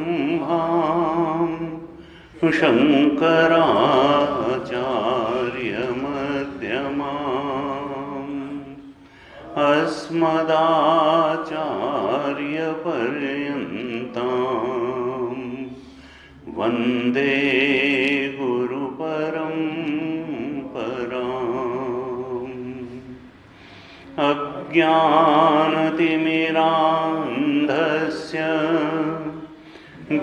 सदाशिवसमारम्भां शङ्कराचार्यमध्यमाम् अस्मदाचार्यपर्यन्तां वन्दे गुरुपरम्पराम्। अज्ञानतिमिरान्धस्य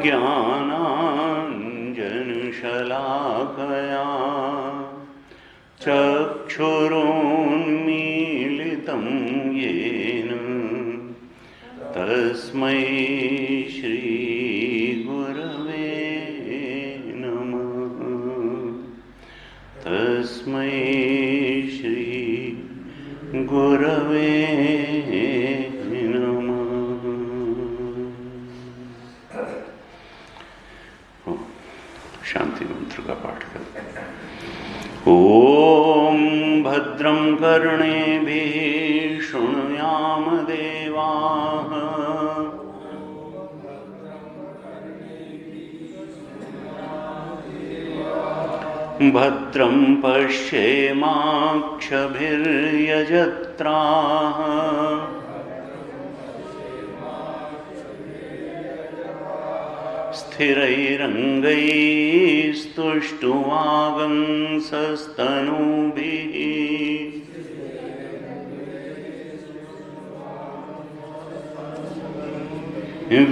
ज्ञानाञ्जनशलाकया चक्षुरुन्मीलितं येन तस्मै श्रीगुरवे नमः। तस्मै श्रीगुरवे शांति मंत्र का पाठ करें। ओम भद्रं कर्णेभिः शृणुयाम देवाः भद्रं पश्येमाक्षभिर्यजत्राः स्थिरैरङ्गैस्तुष्टुवागंसस्तनूभिः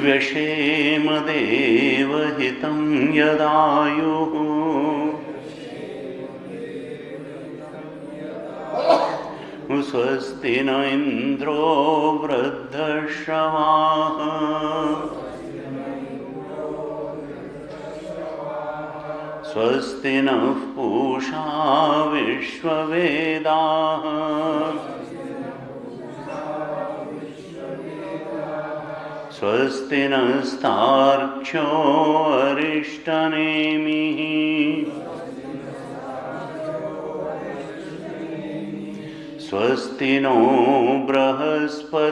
व्यशेम देवहितं यदायुः स्वस्ति न इन्द्रो वृद्धश्रवाः स्वस्ति नः पूषा विश्ववेदाः स्वस्ति नस्तार्क्ष्यो अरिष्टनेमिः स्वस्ति नो बृहस्पतिर्दधातु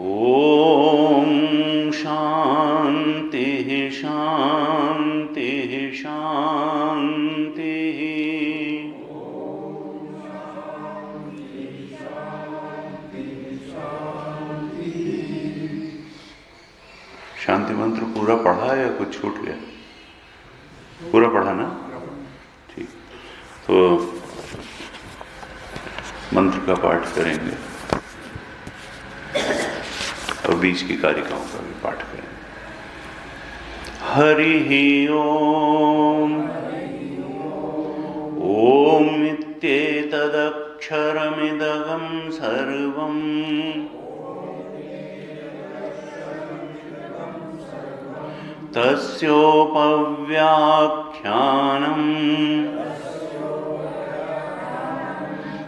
ओम शांति शांति शांति। शांति मंत्र पूरा पढ़ा या कुछ छूट गया? पूरा पढ़ा ना? ठीक, तो मंत्र का पाठ करेंगे और बीच की कारिकाओं का भी पाठ करेंगे। हरि ओम ओम इत्येतदक्षरमिदगं सर्वं तस्योपव्याख्यानं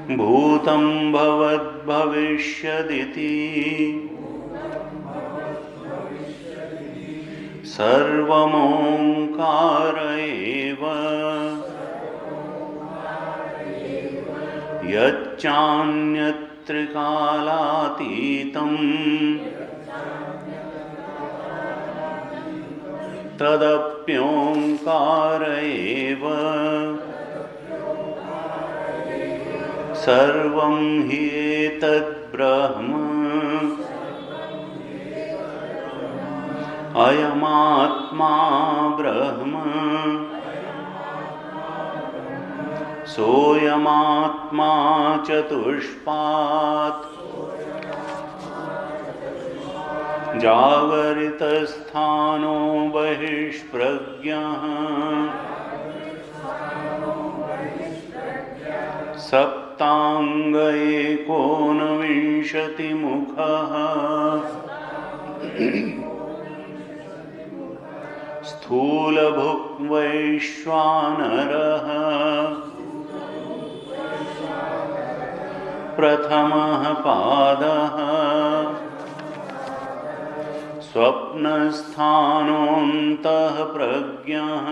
भूतं भवद्भविष्यदिति सर्वमोङ्कार एव यच्चान्यत्रिकालातीतं तदप्योङ्कार एव सर्वं हि एतद्ब्रह्म अयमात्मा ब्रह्म सोऽयमात्मा चतुष्पात् जागरितस्थानो बहिष्प्रज्ञः सप्तांग एकोनविंशतिमुखः स्थूलभुक् वैश्वानरः प्रथमः पादः स्वप्नस्थानोऽन्तः प्रज्ञः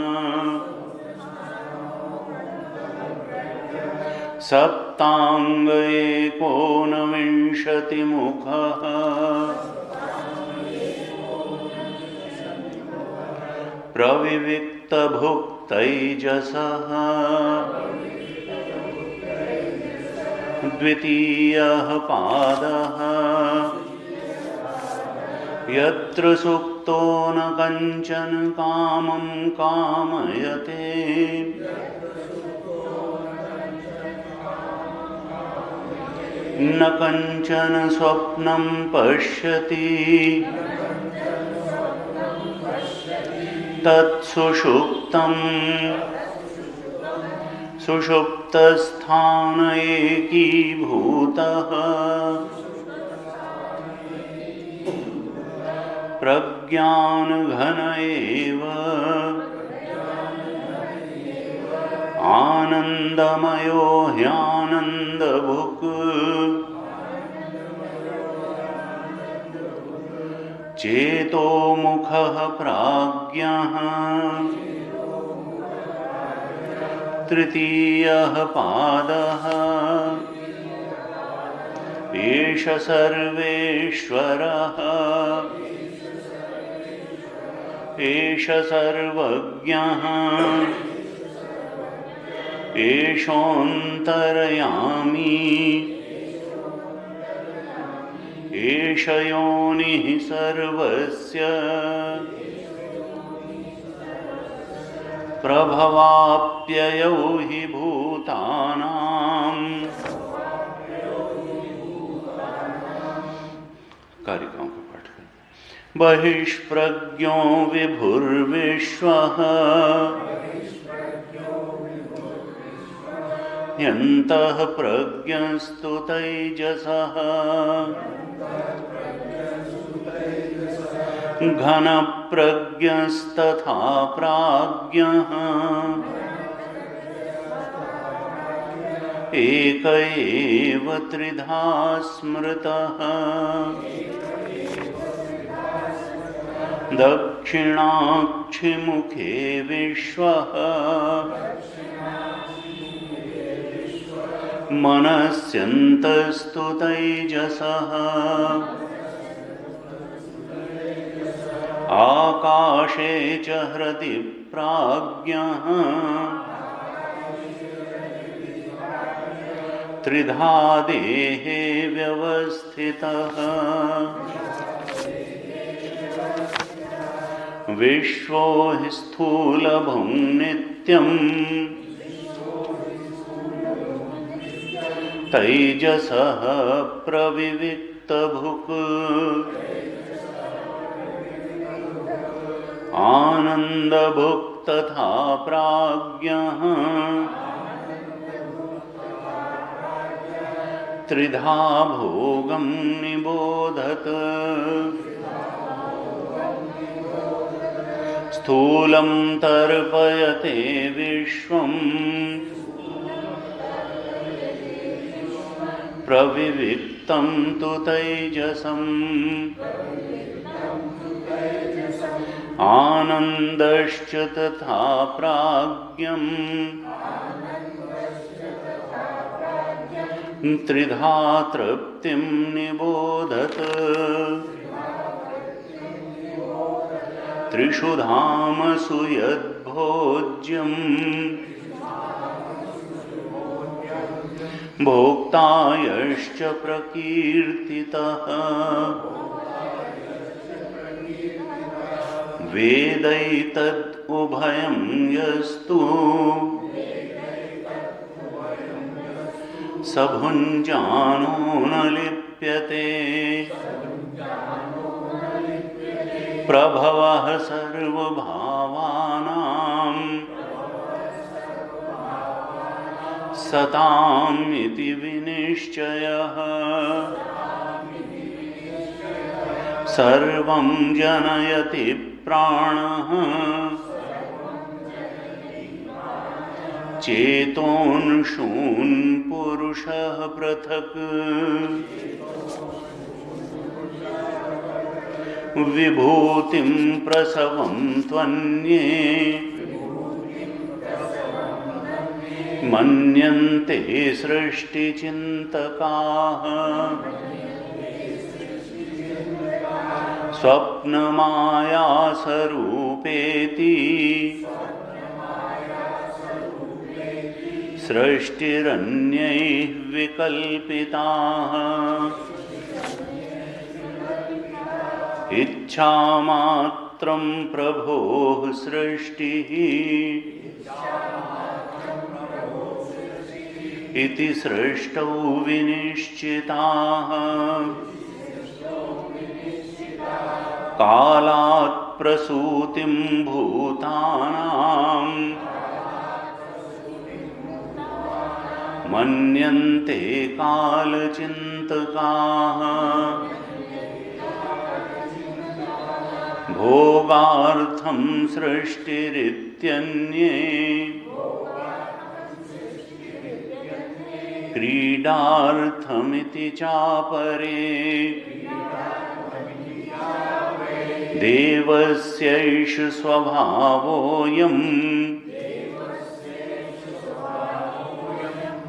सप्तांग एकोनविंशतिमुखः प्रविविक्तभुक्तैजसः द्वितीयः पादः यत्र सुप्तो न कञ्चन कामं कामयते न कञ्चन स्वप्नं पश्यति तत्सुषुप्तं सुषुप्तस्थान एकीभूतः प्रज्ञानघन एव आनन्दमयो ह्यानन्दभुक् चेतोमुखः प्राज्ञः तृतीयः पादः एष सर्वेश्वरः एष सर्वज्ञः एषोऽन्तर्यामी एष योनिः सर्वस्य प्रभवाप्ययौ हि भूतानां कारिकाओं का पाठ करें। बहिष्प्रज्ञो विभुर्विश्वः यन्तः प्रज्ञस्तु तैजसः घनप्रज्ञस्तथा प्राज्ञः एक एव त्रिधा स्मृतः दक्षिणाक्षिमुखे विश्वः मनस्यन्तस्तु तैजसः आकाशे च हृदि प्राज्ञः त्रिधा देहे व्यवस्थितः विश्वो हि स्थूलभुं नित्यम् तैजसः प्रविविक्तभुक् आनन्दभुक् तथा प्राज्ञः त्रिधा भोगं निबोधत स्थूलं तर्पयते विश्वम् प्रविविक्तं तु तैजसम् आनन्दश्च तथा प्राज्ञम् त्रिधा तृप्तिं निबोधत त्रिषु धामसु यद्भोज्यम् भोक्तायश्च प्रकीर्तितः वेदैतद् उभयं यस्तु स भुञ्जानो न लिप्यते प्रभवः सर्वभावानां सताम् इति विनिश्चयः सर्वं जनयति प्राणः चेतोंशून् पुरुषः पृथक् विभूतिं प्रसवं त्वन्ये मन्यन्ते सृष्टिचिन्तकाः स्वप्नमायासरूपेति सृष्टिरन्यैः विकल्पिताः इच्छामात्रं प्रभोः सृष्टिः इति सृष्टौ विनिश्चिताः कालात् प्रसूतिं भूतानां मन्यन्ते कालचिन्तकाः भोगार्थं सृष्टिरित्यन्ये क्रीडार्थमिति चापरे देवस्यैष स्वभावोऽयम्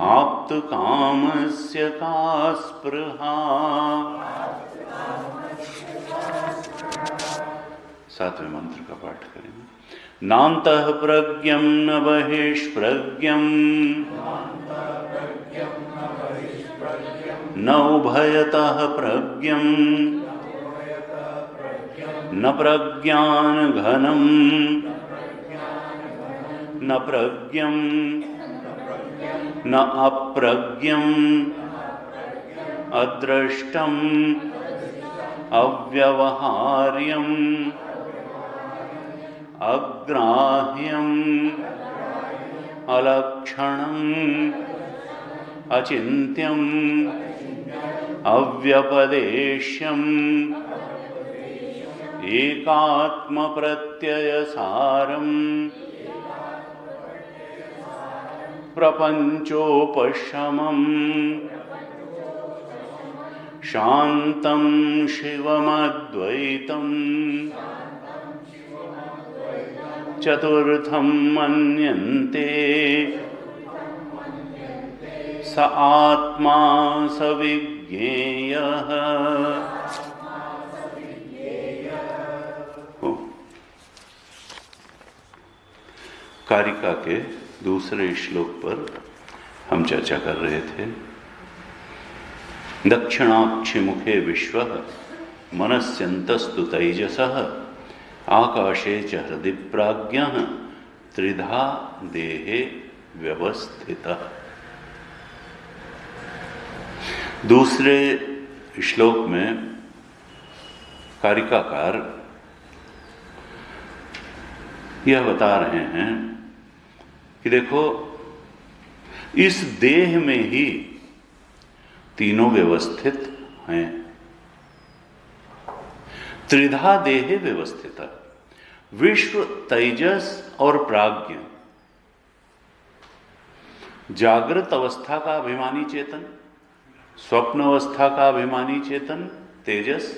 आप्तकामस्य का स्पृहा। सातवें मंत्र का पाठ करेंगे। नान्तः प्रज्ञं न बहिष्प्रज्ञं न उभयतः प्रज्ञं न प्रज्ञानघनं न प्रज्ञं न अप्रज्ञं अदृष्टं अव्यवहार्यं अग्राह्यं अलक्षणं अचिन्त्यं अव्यपदेश्यम् एकात्मप्रत्ययसारं प्रपञ्चोपशमं शान्तं शिवमद्वैतं चतुर्थं मन्यन्ते स आत्मा स विज्ञेयः। कारिका के दूसरे श्लोक पर हम चर्चा कर रहे थे। दक्षिणाक्षि मुखे विश्व मनस्यन्तस्तु तैजसः आकाशे च हृदि प्राज्ञः त्रिधा देहे व्यवस्थितः। दूसरे श्लोक में कारिकाकार यह बता रहे हैं कि देखो, इस देह में ही तीनों व्यवस्थित हैं। त्रिधा देहे व्यवस्थित, विश्व, तेजस और प्राज्ञ। जागृत अवस्था का अभिमानी चेतन, स्वप्न अवस्था का अभिमानी चेतन तेजस,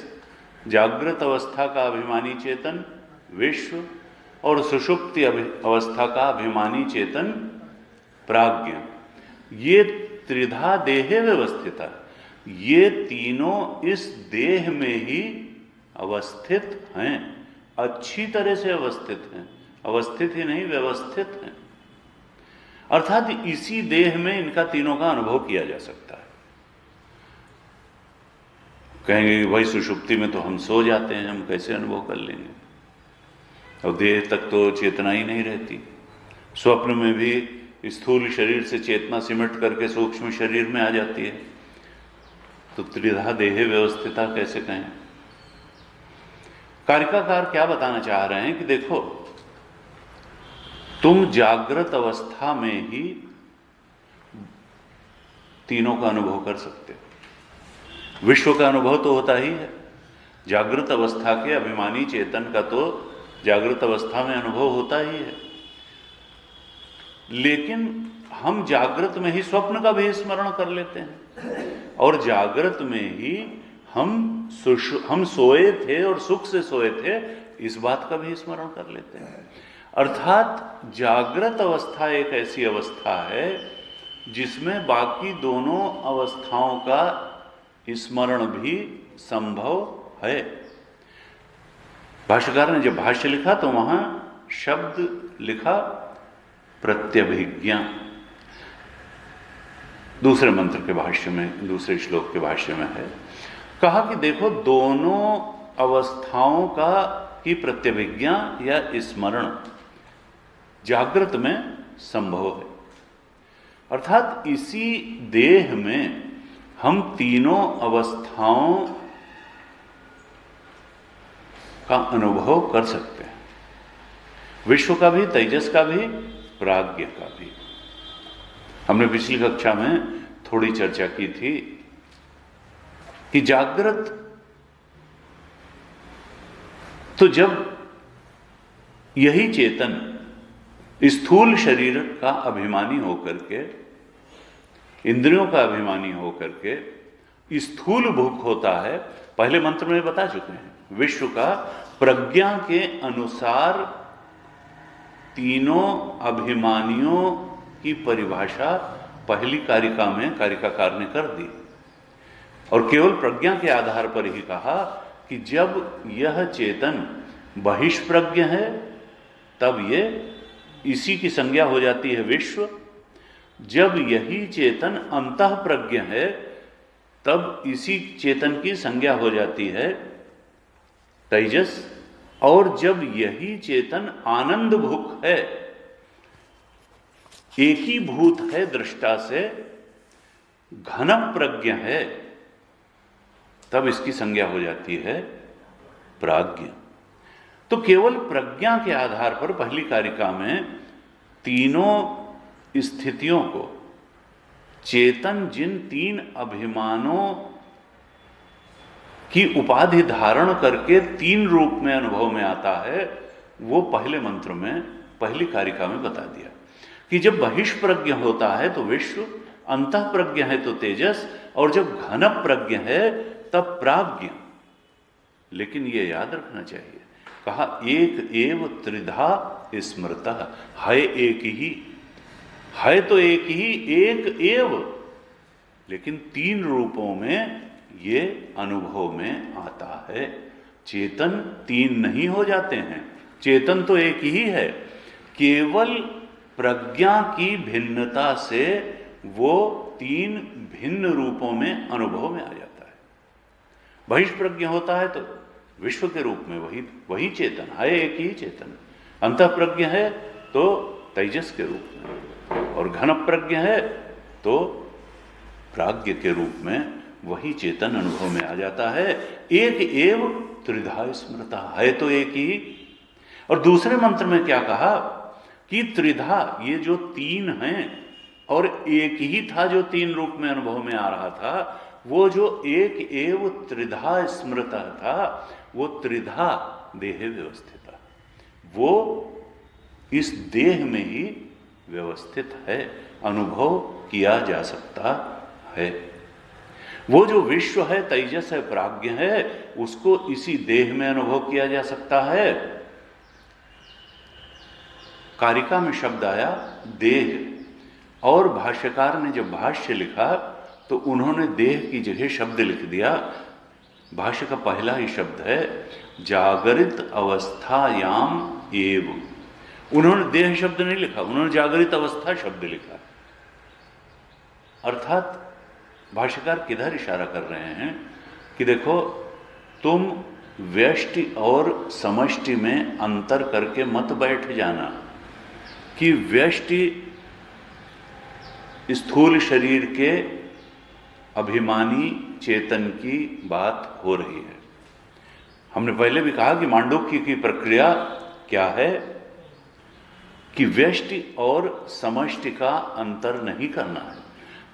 जागृत अवस्था का अभिमानी चेतन विश्व, और सुषुप्ति अवस्था का अभिमानी चेतन प्राज्ञ। ये त्रिधा देहे व्यवस्थित है। ये तीनों इस देह में ही अवस्थित हैं, अच्छी तरह से अवस्थित हैं, अवस्थित ही नहीं व्यवस्थित हैं। अर्थात इसी देह में इनका तीनों का अनुभव किया जा सकता है। कहेंगे भाई सुषुप्ति में तो हम सो जाते हैं, हम कैसे अनुभव कर लेंगे, और देह तक तो चेतना ही नहीं रहती। स्वप्न में भी स्थूल शरीर से चेतना सिमट करके सूक्ष्म शरीर में आ जाती है, तो त्रिधा देहे व्यवस्थिता कैसे कहें। कारिकाकार क्या बताना चाह रहे हैं कि देखो, तुम जागृत अवस्था में ही तीनों का अनुभव कर सकते हो। विश्व का अनुभव तो होता ही है, जागृत अवस्था के अभिमानी चेतन का तो जागृत अवस्था में अनुभव होता ही है। लेकिन हम जागृत में ही स्वप्न का भी स्मरण कर लेते हैं, और जागृत में ही हम सोए थे और सुख से सोए थे, इस बात का भी स्मरण कर लेते हैं। अर्थात जागृत अवस्था एक ऐसी अवस्था है जिसमें बाकी दोनों अवस्थाओं का स्मरण भी संभव है। भाष्यकार ने जब भाष्य लिखा तो वहां शब्द लिखा प्रत्यभिज्ञा। दूसरे मंत्र के भाष्य में, दूसरे श्लोक के भाष्य में है, कहा कि देखो दोनों अवस्थाओं की प्रत्यभिज्ञा या स्मरण जागृत में संभव है। अर्थात इसी देह में हम तीनों अवस्थाओं का अनुभव कर सकते हैं, विश्व का भी, तेजस का भी, प्राज्ञ का भी। हमने पिछली कक्षा में थोड़ी चर्चा की थी कि जागृत तो जब यही चेतन स्थूल शरीर का अभिमानी होकर के, इंद्रियों का अभिमानी होकर के स्थूल भूख होता है, पहले मंत्र में बता चुके हैं, विश्व का प्रज्ञा के अनुसार तीनों अभिमानियों की परिभाषा पहली कारिका में कारिकाकार ने कर दी, और केवल प्रज्ञा के आधार पर ही कहा कि जब यह चेतन बहिष्प्रज्ञ है तब ये इसी की संज्ञा हो जाती है विश्व, जब यही चेतन अंतः प्रज्ञ है तब इसी चेतन की संज्ञा हो जाती है तेजस, और जब यही चेतन आनंद भुक है, एकीभूत है दृष्टा से, घन प्रज्ञ है, तब इसकी संज्ञा हो जाती है प्राज्ञ। तो केवल प्रज्ञा के आधार पर पहली कारिका में तीनों स्थितियों को चेतन जिन तीन अभिमानों की उपाधि धारण करके तीन रूप में अनुभव में आता है, वो पहले मंत्र में पहली कारिका में बता दिया कि जब बहिष्प्रज्ञ होता है तो विश्व, अंतः प्रज्ञ है तो तेजस, और जब घन प्रज्ञ है तब प्राज्ञ। लेकिन ये याद रखना चाहिए, कहा एक एव त्रिधा स्मृतः, है एक ही, है तो एक ही, एक एव, लेकिन तीन रूपों में ये अनुभव में आता है। चेतन तीन नहीं हो जाते हैं, चेतन तो एक ही है, केवल प्रज्ञा की भिन्नता से वो तीन भिन्न रूपों में अनुभव में आ जाता है। बहिष्प्रज्ञ होता है तो विश्व के रूप में वही चेतन है, एक ही चेतन। अंतःप्रज्ञ है तो तेजस के रूप में, और घन प्रज्ञ है तो प्राज्ञ के रूप में वही चेतन अनुभव में आ जाता है। एक एव त्रिधा स्मृता, है तो एक ही। और दूसरे मंत्र में क्या कहा कि त्रिधा, ये जो तीन हैं और एक ही था जो तीन रूप में अनुभव में आ रहा था, वो जो एक एव त्रिधा स्मृता था, वो त्रिधा देह व्यवस्थित, वो इस देह में ही व्यवस्थित है, अनुभव किया जा सकता है। वो जो विश्व है, तेजस है, प्राज्ञ है, उसको इसी देह में अनुभव किया जा सकता है। कारिका में शब्द आया देह, और भाष्यकार ने जब भाष्य लिखा तो उन्होंने देह की जगह शब्द लिख दिया। भाष्य का पहला ही शब्द है जागरित अवस्थायाम एव। उन्होंने देह शब्द नहीं लिखा, उन्होंने जागरित अवस्था शब्द लिखा। अर्थात भाष्यकार किधर इशारा कर रहे हैं कि देखो, तुम व्यष्टि और समष्टि में अंतर करके मत बैठ जाना कि व्यष्टि स्थूल शरीर के अभिमानी चेतन की बात हो रही है। हमने पहले भी कहा कि मांडुक्य की प्रक्रिया क्या है कि व्यष्टि और समष्टि का अंतर नहीं करना है।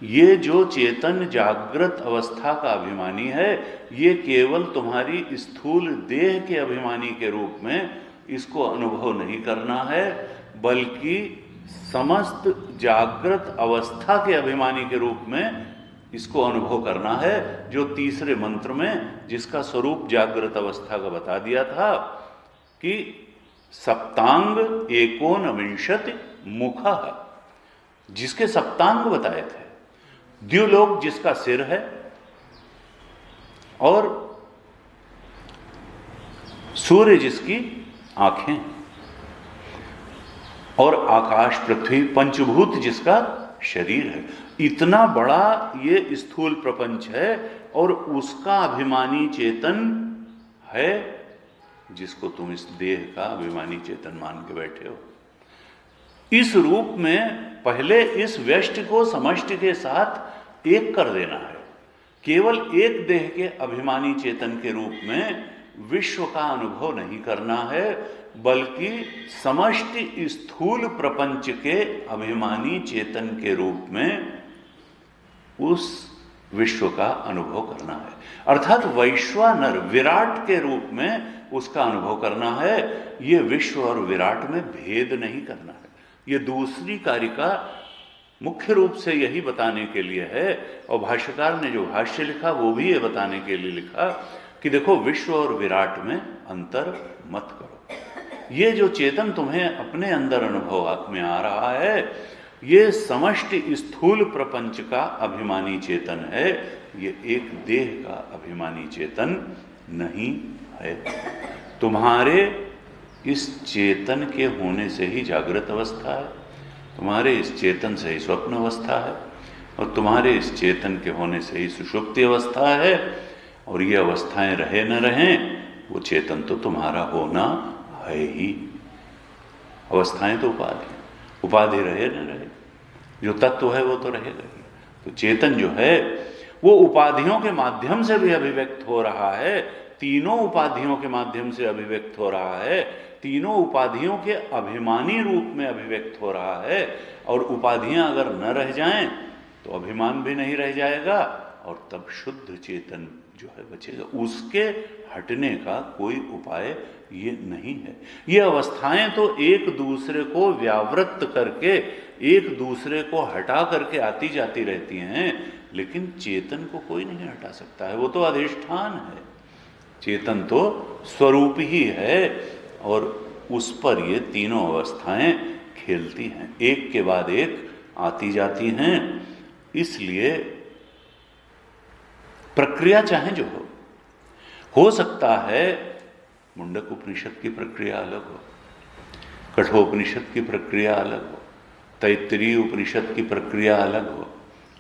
ये जो चेतन जागृत अवस्था का अभिमानी है, ये केवल तुम्हारी स्थूल देह के अभिमानी के रूप में इसको अनुभव नहीं करना है, बल्कि समस्त जागृत अवस्था के अभिमानी के रूप में इसको अनुभव करना है, जो तीसरे मंत्र में जिसका स्वरूप जागृत अवस्था का बता दिया था कि सप्तांग एकोनविंशति मुखः, जिसके सप्तांग बताए थे। द्युलोक जिसका सिर है, और सूर्य जिसकी आंखें, और आकाश पृथ्वी पंचभूत जिसका शरीर है। इतना बड़ा ये स्थूल प्रपंच है, और उसका अभिमानी चेतन है जिसको तुम इस देह का अभिमानी चेतन मान के बैठे हो। इस रूप में पहले इस व्यष्टि को समष्टि के साथ एक कर देना है। केवल एक देह के अभिमानी चेतन के रूप में विश्व का अनुभव नहीं करना है, बल्कि समष्टि स्थूल प्रपंच के अभिमानी चेतन के रूप में उस विश्व का अनुभव करना है। अर्थात वैश्वानर विराट के रूप में उसका अनुभव करना है। ये विश्व और विराट में भेद नहीं करना है। ये दूसरी कारिका मुख्य रूप से यही बताने के लिए है, और भाष्यकार ने जो भाष्य लिखा वो भी ये बताने के लिए लिखा कि देखो, विश्व और विराट में अंतर मत करो। ये जो चेतन तुम्हें अपने अंदर अनुभव में आ रहा है, ये समष्टि स्थूल प्रपंच का अभिमानी चेतन है, ये एक देह का अभिमानी चेतन नहीं है। तुम्हारे इस चेतन के होने से ही जागृत अवस्था है, तुम्हारे इस चेतन से ही स्वप्न अवस्था है, और तुम्हारे इस चेतन के होने से ही सुषुप्ति अवस्था है। और ये अवस्थाएं रहे न रहें, वो चेतन तो तुम्हारा होना है ही। अवस्थाएं तो उपाधि, उपाधि रहे न रहे, जो तत्व है वो तो रहेगा ही। तो चेतन जो है वो उपाधियों के माध्यम से भी अभिव्यक्त हो रहा है, तीनों उपाधियों के माध्यम से अभिव्यक्त हो रहा है, तीनों उपाधियों के अभिमानी रूप में अभिव्यक्त हो रहा है। और उपाधियां अगर न रह जाएं तो अभिमान भी नहीं रह जाएगा, और तब शुद्ध चेतन जो है बचेगा। उसके हटने का कोई उपाय ये नहीं है। ये अवस्थाएं तो एक दूसरे को व्यावृत्त करके, एक दूसरे को हटा करके आती जाती रहती हैं, लेकिन चेतन को कोई नहीं हटा सकता है। वो तो अधिष्ठान है, चेतन तो स्वरूप ही है, और उस पर ये तीनों अवस्थाएं खेलती हैं, एक के बाद एक आती जाती हैं। इसलिए प्रक्रिया चाहे जो हो सकता है मुंडक उपनिषद की प्रक्रिया अलग हो, कठोपनिषद की प्रक्रिया अलग हो, तैत्तिरीय उपनिषद की प्रक्रिया अलग हो,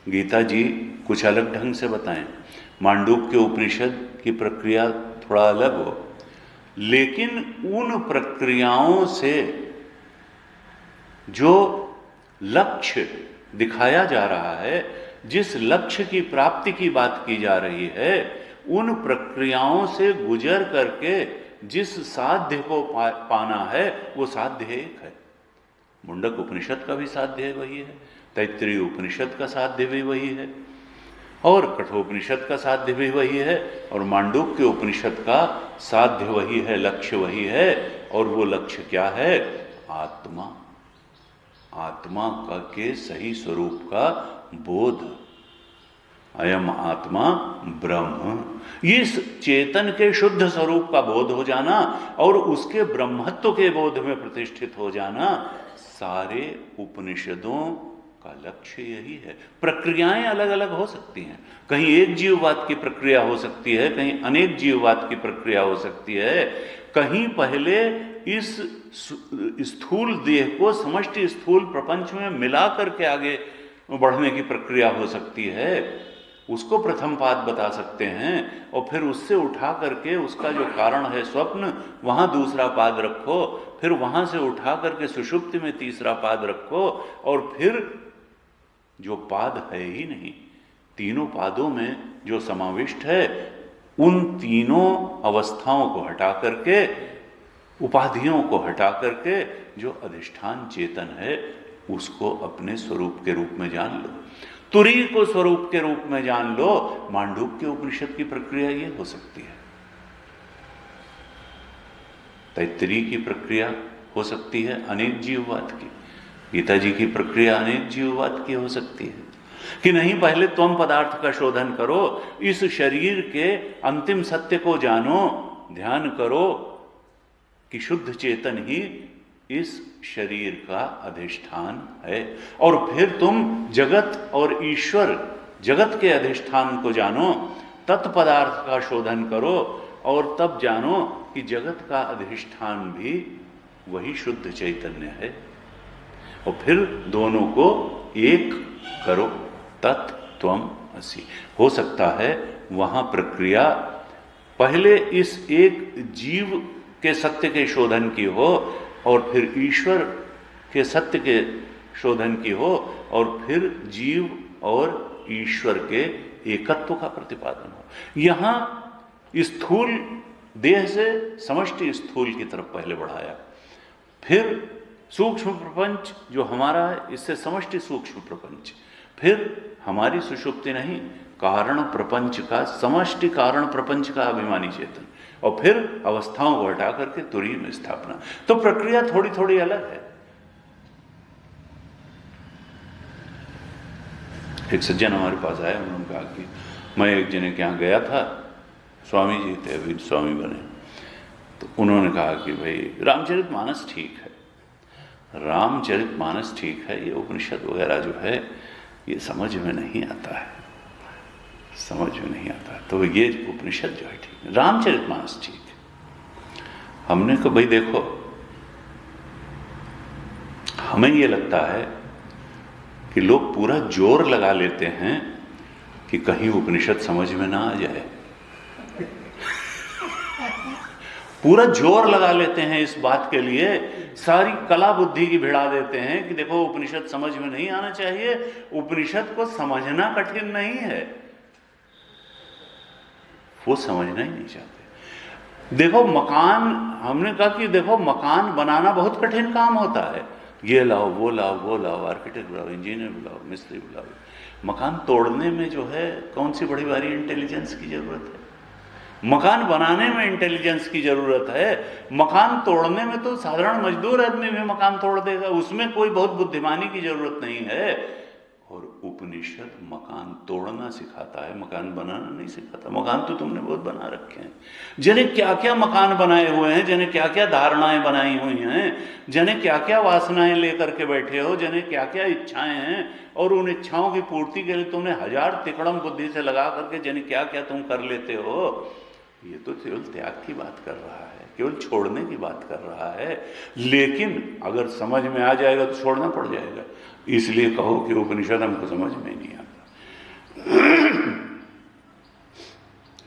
गीता जी कुछ अलग ढंग से बताएं, मांडूक्य उपनिषद की प्रक्रिया थोड़ा अलग हो, लेकिन उन प्रक्रियाओं से जो लक्ष्य दिखाया जा रहा है, जिस लक्ष्य की प्राप्ति की बात की जा रही है, उन प्रक्रियाओं से गुजर करके जिस साध्य को पाना है वो साध्य एक है। मुंडक उपनिषद का भी साध्य वही है, तैत्तिरीय उपनिषद का साध्य भी वही है, और कठोपनिषद का साध्य भी वही है, और मांडूक्य उपनिषद का साध्य वही है, लक्ष्य वही है। और वो लक्ष्य क्या है? आत्मा, आत्मा का के सही स्वरूप का बोध। अयम आत्मा ब्रह्म। इस चेतन के शुद्ध स्वरूप का बोध हो जाना और उसके ब्रह्मत्व के बोध में प्रतिष्ठित हो जाना, सारे उपनिषदों का लक्ष्य यही है। प्रक्रियाएं अलग अलग हो सकती हैं, कहीं एक जीववाद की प्रक्रिया हो सकती है, कहीं अनेक जीववाद की प्रक्रिया हो सकती है, कहीं पहले इस स्थूल देह को समष्टि स्थूल प्रपंच में मिला करके आगे बढ़ने की प्रक्रिया हो सकती है, उसको प्रथम पाद बता सकते हैं, और फिर उससे उठा करके उसका जो कारण है स्वप्न, वहां दूसरा पाद रखो, फिर वहां से उठा करके सुषुप्ति में तीसरा पाद रखो, और फिर जो पाद है ही नहीं, तीनों पादों में जो समाविष्ट है, उन तीनों अवस्थाओं को हटा करके, उपाधियों को हटा करके जो अधिष्ठान चेतन है उसको अपने स्वरूप के रूप में जान लो, तुरी को स्वरूप के रूप में जान लो। मांडूक्य उपनिषद की प्रक्रिया ये हो सकती है, तैत्तिरीय की प्रक्रिया हो सकती है अनेक जीववाद की, गीता जी की प्रक्रिया अनेक जीववाद की हो सकती है कि नहीं, पहले तुम पदार्थ का शोधन करो, इस शरीर के अंतिम सत्य को जानो, ध्यान करो कि शुद्ध चेतन ही इस शरीर का अधिष्ठान है, और फिर तुम जगत और ईश्वर, जगत के अधिष्ठान को जानो, तत्पदार्थ का शोधन करो, और तब जानो कि जगत का अधिष्ठान भी वही शुद्ध चैतन्य है, और फिर दोनों को एक करो, तत्त्वम असि। हो सकता है वहां प्रक्रिया पहले इस एक जीव के सत्य के शोधन की हो, और फिर ईश्वर के सत्य के शोधन की हो, और फिर जीव और ईश्वर के एकत्व का प्रतिपादन हो। यहां स्थूल देह से समष्टि स्थूल की तरफ पहले बढ़ाया, फिर सूक्ष्म प्रपंच जो हमारा है, इससे समष्टि सूक्ष्म प्रपंच, फिर हमारी सुषुप्ति नहीं, कारण प्रपंच का, समष्टि कारण प्रपंच का अभिमानी चेतन, और फिर अवस्थाओं को हटा करके तुरीय में स्थापना। तो प्रक्रिया थोड़ी थोड़ी अलग है। एक सज्जन हमारे पास आया, उन्होंने कहा कि मैं एक जने के यहाँ गया था, स्वामी जी थे, अभी स्वामी बने, तो उन्होंने कहा कि भाई रामचरितमानस ठीक है, रामचरितमानस ठीक है, ये उपनिषद वगैरह जो है ये समझ में नहीं आता है, समझ में नहीं आता, तो ये उपनिषद जो है ठीक है, रामचरितमानस ठीक है। हमने कहा भाई देखो, हमें ये लगता है कि लोग पूरा जोर लगा लेते हैं कि कहीं उपनिषद समझ में ना आ जाए, पूरा जोर लगा लेते हैं इस बात के लिए, सारी कला बुद्धि की भिड़ा देते हैं कि देखो उपनिषद समझ में नहीं आना चाहिए। उपनिषद को समझना कठिन नहीं है, वो समझना ही नहीं चाहते। देखो मकान, हमने कहा कि देखो मकान बनाना बहुत कठिन काम होता है, ये लाओ वो लाओ वो लाओ, आर्किटेक्ट बुलाओ, इंजीनियर बुलाओ, मिस्त्री बुलाओ। मकान तोड़ने में जो है कौन सी बड़ी भारी इंटेलिजेंस की जरूरत है? मकान बनाने में इंटेलिजेंस की जरूरत है, मकान तोड़ने में तो साधारण मजदूर आदमी भी मकान तोड़ देगा, उसमें कोई बहुत बुद्धिमानी की जरूरत नहीं है। और उपनिषद मकान तोड़ना सिखाता है, मकान बनाना नहीं सिखाता। मकान तो तुमने बहुत बना रखे हैं, जिन्हें क्या क्या मकान बनाए हुए हैं, जिन्हें क्या क्या धारणाएं बनाई हुई हैं, जिन्हें क्या क्या वासनाएं लेकर के बैठे हो, जिन्हें क्या क्या इच्छाएं हैं, और उन इच्छाओं की पूर्ति के लिए तुमने हजार तिकड़म बुद्धि से लगा करके जिन्हें क्या क्या तुम कर लेते हो। ये तो केवल त्याग की बात कर रहा है, केवल छोड़ने की बात कर रहा है। लेकिन अगर समझ में आ जाएगा तो छोड़ना पड़ जाएगा। इसलिए कहो कि उपनिषद हमको समझ में नहीं आता।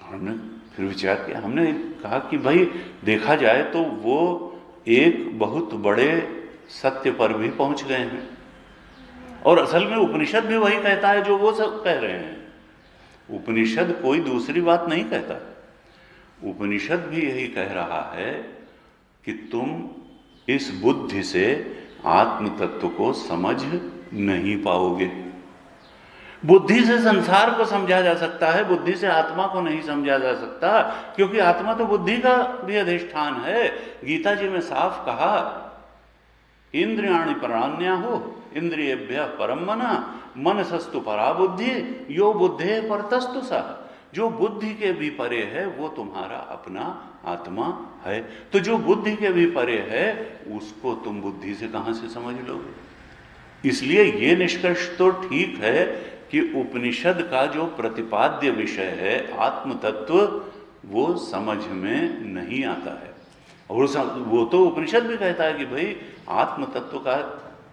हमने फिर विचार किया, हमने कहा कि भाई देखा जाए तो वो एक बहुत बड़े सत्य पर भी पहुंच गए हैं, और असल में उपनिषद भी वही कहता है जो वो सब कह रहे हैं। उपनिषद कोई दूसरी बात नहीं कहता, उपनिषद भी यही कह रहा है कि तुम इस बुद्धि से आत्म तत्व को समझ नहीं पाओगे। बुद्धि से संसार को समझा जा सकता है, बुद्धि से आत्मा को नहीं समझा जा सकता, क्योंकि आत्मा तो बुद्धि का भी अधिष्ठान है। गीता जी में साफ कहा, इंद्रियाणि प्राण्याहुः इंद्रियेभ्यः परम मना मनसस्तु परा बुद्धि यो बुद्धे परतस्तु सा। जो बुद्धि के भी परे है वो तुम्हारा अपना आत्मा है। तो जो बुद्धि के भी परे है उसको तुम बुद्धि से कहां से समझ लोगे? इसलिए ये निष्कर्ष तो ठीक है कि उपनिषद का जो प्रतिपाद्य विषय है आत्म तत्व वो समझ में नहीं आता है। और वो तो उपनिषद भी कहता है कि भाई आत्म तत्व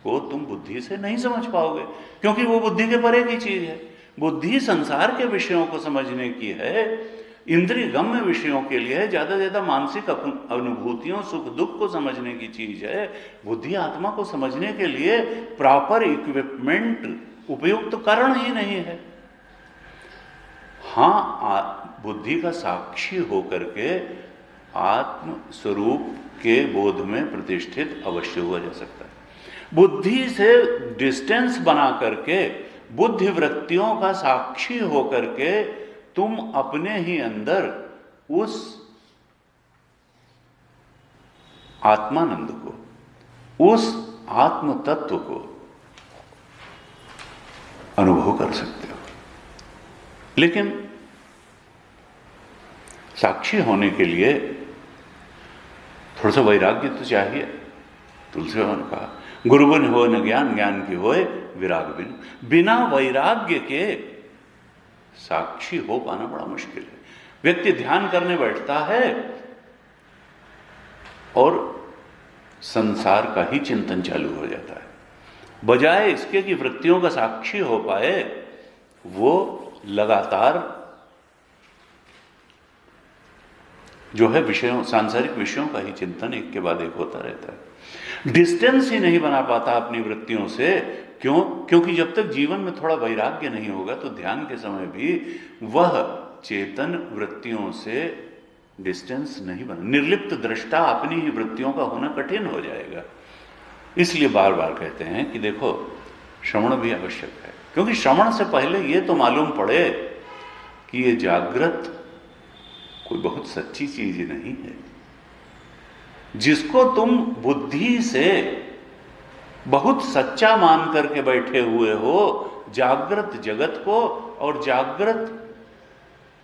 को तुम बुद्धि से नहीं समझ पाओगे, क्योंकि वो बुद्धि के परे की चीज है। बुद्धि संसार के विषयों को समझने की है, इंद्रिय गम्य विषयों के लिए ज्यादा ज्यादा मानसिक अनुभूतियों सुख दुख को समझने की चीज है। बुद्धि आत्मा को समझने के लिए प्रॉपर इक्विपमेंट उपयुक्त कारण ही नहीं है। हाँ, बुद्धि का साक्षी होकर के आत्म स्वरूप के बोध में प्रतिष्ठित अवश्य हुआ जा सकता है। बुद्धि से डिस्टेंस बना करके बुद्धि वृत्तियों का साक्षी होकर के तुम अपने ही अंदर उस आत्मानंद को, उस आत्म तत्व को अनुभव कर सकते हो। लेकिन साक्षी होने के लिए थोड़ा सा वैराग्य तो चाहिए। तुलसी ने कहा गुरु बिन हो न ज्ञान, ज्ञान की होए विराग बिन। बिना वैराग्य के साक्षी हो पाना बड़ा मुश्किल है। व्यक्ति ध्यान करने बैठता है और संसार का ही चिंतन चालू हो जाता है, बजाय इसके कि वृत्तियों का साक्षी हो पाए। वो लगातार जो है विषयों, सांसारिक विषयों का ही चिंतन एक के बाद एक होता रहता है। डिस्टेंस ही नहीं बना पाता अपनी वृत्तियों से। क्यों? क्योंकि जब तक जीवन में थोड़ा वैराग्य नहीं होगा तो ध्यान के समय भी वह चेतन वृत्तियों से डिस्टेंस नहीं बना, निर्लिप्त दृष्टा अपनी ही वृत्तियों का होना कठिन हो जाएगा। इसलिए बार बार कहते हैं कि देखो श्रवण भी आवश्यक है, क्योंकि श्रवण से पहले ये तो मालूम पड़े कि ये जागृत कोई बहुत सच्ची चीज नहीं है। जिसको तुम बुद्धि से बहुत सच्चा मान करके बैठे हुए हो, जागृत जगत को और जागृत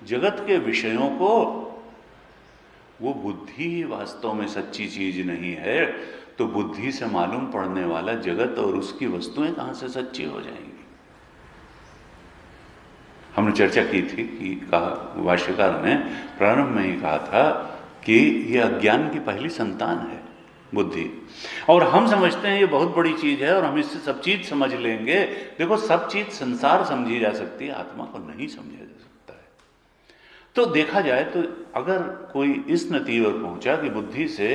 जगत के विषयों को, वो बुद्धि ही वास्तव में सच्ची चीज नहीं है। तो बुद्धि से मालूम पड़ने वाला जगत और उसकी वस्तुएं कहां से सच्ची हो जाएंगी? हमने चर्चा की थी कि कहा भाष्यकार ने प्रारंभ में ही कहा था कि यह अज्ञान की पहली संतान है बुद्धि, और हम समझते हैं ये बहुत बड़ी चीज है और हम इससे सब चीज समझ लेंगे। देखो सब चीज संसार समझी जा सकती है, आत्मा को नहीं समझा जा सकता है। तो देखा जाए तो अगर कोई इस नतीजे पर पहुंचा कि बुद्धि से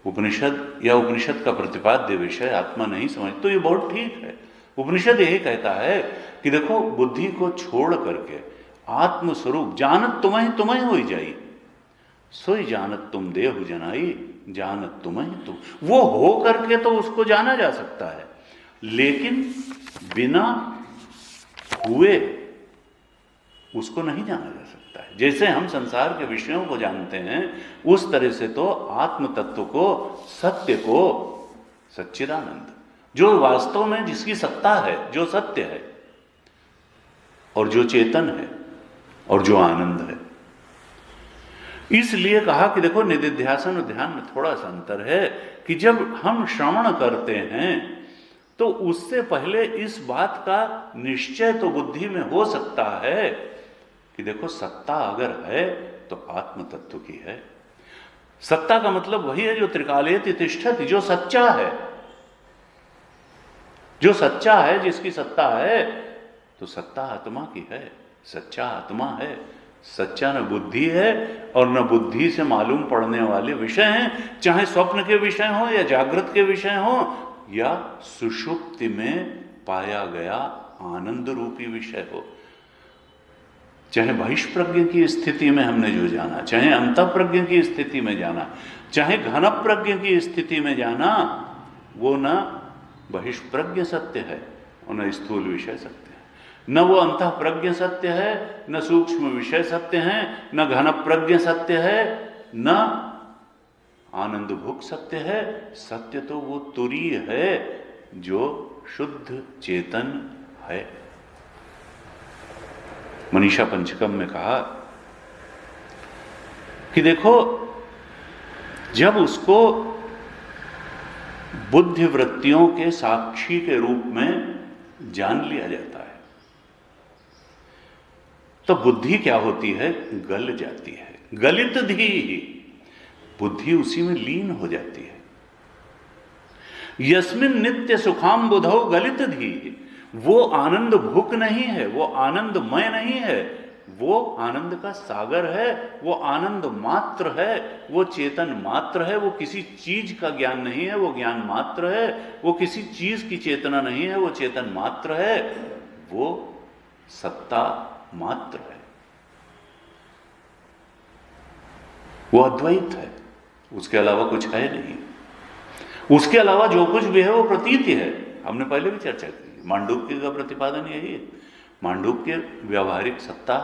उपनिषद या उपनिषद का प्रतिपाद्य विषय आत्मा नहीं समझ, तो ये बहुत ठीक है। उपनिषद यही कहता है कि देखो बुद्धि को छोड़ करके आत्म स्वरूप जानत तुम्हें होई जाई, सोई जानत तुम देहु जनाई, जानत तुम्हें तुम। वो हो करके तो उसको जाना जा सकता है, लेकिन बिना हुए उसको नहीं जाना जा सकता है। जैसे हम संसार के विषयों को जानते हैं उस तरह से तो आत्म तत्व को, सत्य को, सच्चिदानंद जो वास्तव में जिसकी सत्ता है, जो सत्य है और जो चेतन है और जो आनंद है। इसलिए कहा कि देखो निधिध्यासन और ध्यान में थोड़ा सा अंतर है कि जब हम श्रवण करते हैं तो उससे पहले इस बात का निश्चय तो बुद्धि में हो सकता है कि देखो सत्ता अगर है तो आत्म तत्व की है। सत्ता का मतलब वही है जो त्रिकालेति तिष्ठति, जो सच्चा है, जो सच्चा है, जिसकी सत्ता है। तो सत्ता आत्मा की है, सच्चा आत्मा है। सच्चा न बुद्धि है और न बुद्धि से मालूम पड़ने वाले विषय हैं, चाहे स्वप्न के विषय हो या जागृत के विषय हो या सुषुप्ति में पाया गया आनंद रूपी विषय हो। चाहे बहिष्प्रज्ञ की स्थिति में हमने जो जाना, चाहे अंतःप्रज्ञ की स्थिति में जाना, चाहे घन प्रज्ञ की स्थिति में जाना, वो न बहिष्प्रज्ञ सत्य है और न स्थूल विषय सत्य है। न वो अंतः प्रज्ञ सत्य है, न सूक्ष्म विषय सत्य है, न घन प्रज्ञ सत्य है, न आनंद भुक सत्य है। सत्य तो वो तुरीय है जो शुद्ध चेतन है। मनीषा पंचकम में कहा कि देखो, जब उसको बुद्धि वृत्तियों के साक्षी के रूप में जान लिया जाता है तो बुद्धि क्या होती है? गल जाती है। गलित धी, बुद्धि उसी में लीन हो जाती है। यस्मिन नित्य सुखाम बुधौ गलित धी, वो आनंद भुक नहीं है, वो आनंदमय नहीं है, वो आनंद का सागर है, वो आनंद मात्र है, वो चेतन मात्र है, वो किसी चीज का ज्ञान नहीं है, वो ज्ञान मात्र है, वो किसी चीज की चेतना नहीं है, वो चेतन मात्र है, वो सत्ता मात्र है, वो अद्वैत है, उसके अलावा कुछ है नहीं। उसके अलावा जो कुछ भी है वो प्रतीति है। हमने पहले भी चर्चा की, मांडूक्य का प्रतिपादन यही है। मांडूक्य व्यावहारिक सत्ता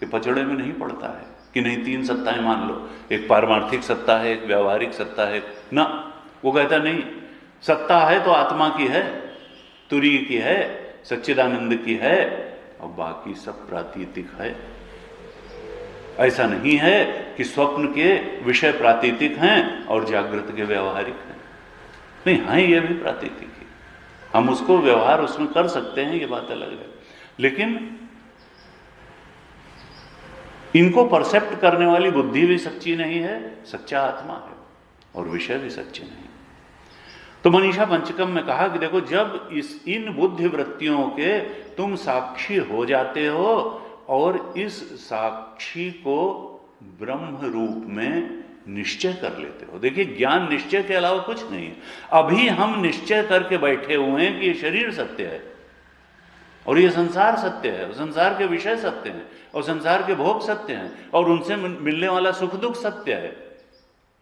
के पचड़े में नहीं पड़ता है कि नहीं तीन सत्ताएं मान लो, एक पारमार्थिक सत्ता है, एक व्यावहारिक सत्ता है, ना, वो कहता नहीं, सत्ता है तो आत्मा की है, तुरीय की है, सच्चिदानंद की है, और बाकी सब प्रातीतिक है। ऐसा नहीं है कि स्वप्न के विषय प्रातीतिक हैं और जागृत के व्यावहारिक हैं, नहीं, हैं ये भी प्रातीतिक है। हम उसको व्यवहार उसमें कर सकते हैं, ये बात अलग है, लेकिन इनको परसेप्ट करने वाली बुद्धि भी सच्ची नहीं है, सच्चा आत्मा है, और विषय भी सच्चे नहीं। तो मनीषा पंचकम में कहा कि देखो, जब इन बुद्धि वृत्तियों के तुम साक्षी हो जाते हो और इस साक्षी को ब्रह्म रूप में निश्चय कर लेते हो। देखिए, ज्ञान निश्चय के अलावा कुछ नहीं है। अभी हम निश्चय करके बैठे हुए हैं कि ये शरीर सत्य है और ये संसार सत्य है, और संसार के विषय सत्य हैं, और संसार के भोग सत्य हैं, और उनसे मिलने वाला सुख दुख सत्य है।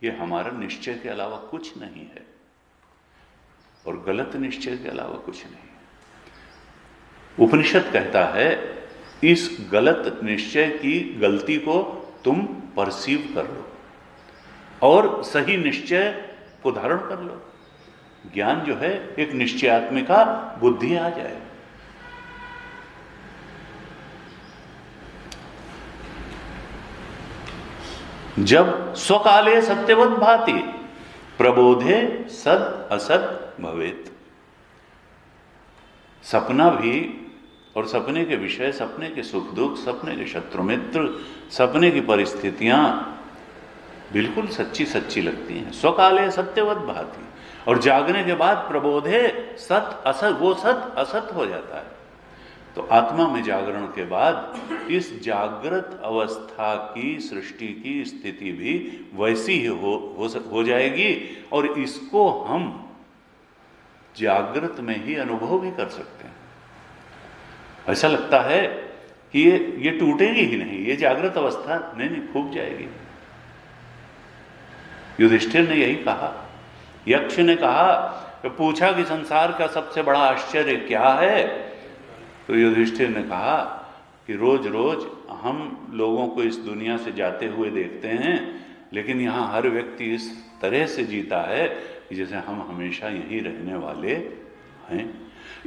ये हमारा निश्चय के अलावा कुछ नहीं है, और गलत निश्चय के अलावा कुछ नहीं है। उपनिषद कहता है, इस गलत निश्चय की गलती को तुम परसीव कर लो और सही निश्चय को धारण कर लो। ज्ञान जो है एक निश्चयात्मिका बुद्धि आ जाए। जब स्वकाले सत्यवत भाति प्रबोधे सद असद भवेत। सपना भी और सपने के विषय, सपने के सुख दुख, सपने के शत्रु मित्र, सपने की परिस्थितियां बिल्कुल सच्ची सच्ची लगती हैं। स्वकाले सत्यवत भाति, और जागने के बाद प्रबोधे सत असत, वो सत असत हो जाता है। तो आत्मा में जागरण के बाद इस जागृत अवस्था की सृष्टि की स्थिति भी वैसी ही हो जाएगी, और इसको हम जागृत में ही अनुभव भी कर सकते हैं। ऐसा लगता है कि ये टूटेगी ही नहीं, ये जागृत अवस्था नहीं खूब जाएगी। युधिष्ठिर ने यही कहा। यक्ष ने कहा, पूछा कि संसार का सबसे बड़ा आश्चर्य क्या है? तो युधिष्ठिर ने कहा कि रोज रोज हम लोगों को इस दुनिया से जाते हुए देखते हैं, लेकिन यहाँ हर व्यक्ति इस तरह से जीता है कि जैसे हम हमेशा यहीं रहने वाले हैं।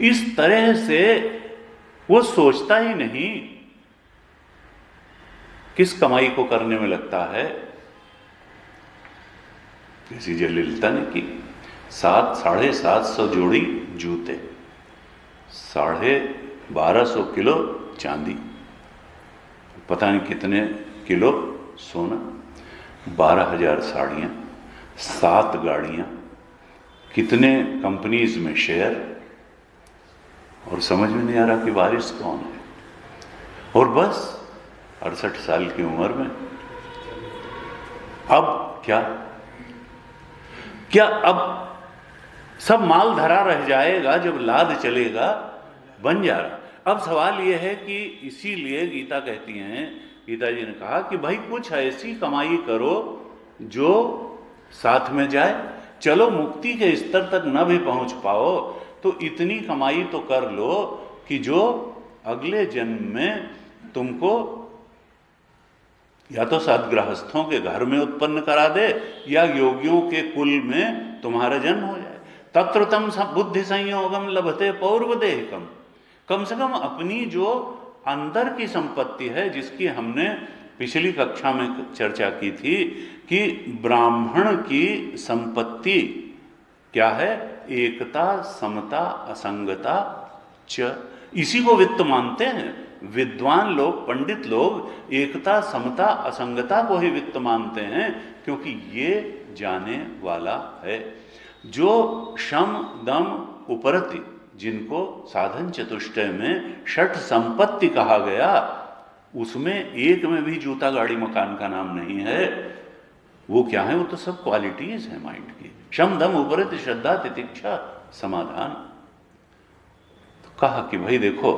इस तरह से वो सोचता ही नहीं किस कमाई को करने में लगता है। किसी जयललिता ने की 700-750 जोड़ी जूते, 1250 किलो चांदी, पता नहीं कितने किलो सोना, 12,000 साड़ियाँ, 7 गाड़ियाँ, कितने कंपनीज में शेयर, और समझ में नहीं आ रहा कि वारिस कौन है। और बस 68 साल की उम्र में अब क्या अब सब माल धरा रह जाएगा जब लाद चलेगा, बन जा रहा। अब सवाल यह है कि इसीलिए गीता कहती हैं, गीता जी ने कहा कि भाई कुछ ऐसी कमाई करो जो साथ में जाए। चलो मुक्ति के स्तर तक न भी पहुंच पाओ तो इतनी कमाई तो कर लो कि जो अगले जन्म में तुमको या तो सद्गृहस्थों के घर में उत्पन्न करा दे या योगियों के कुल में तुम्हारा जन्म हो जाए। तत्र तम बुद्धि संयोगम लभते पौर्वदेहिकम। कम से कम अपनी जो अंदर की संपत्ति है, जिसकी हमने पिछली कक्षा में चर्चा की थी कि ब्राह्मण की संपत्ति क्या है, एकता समता असंगता च, इसी को वित्त मानते हैं विद्वान लोग, पंडित लोग एकता समता असंगता को ही वित्त मानते हैं, क्योंकि ये जाने वाला है। जो शम दम उपरति, जिनको साधन चतुष्टय में षठ संपत्ति कहा गया, उसमें एक में भी जूता गाड़ी मकान का नाम नहीं है। वो क्या है, वो तो सब क्वालिटीज है माइंड की। शम दम उपरति श्रद्धा तितिक्षा समाधान। तो कहा कि भाई देखो,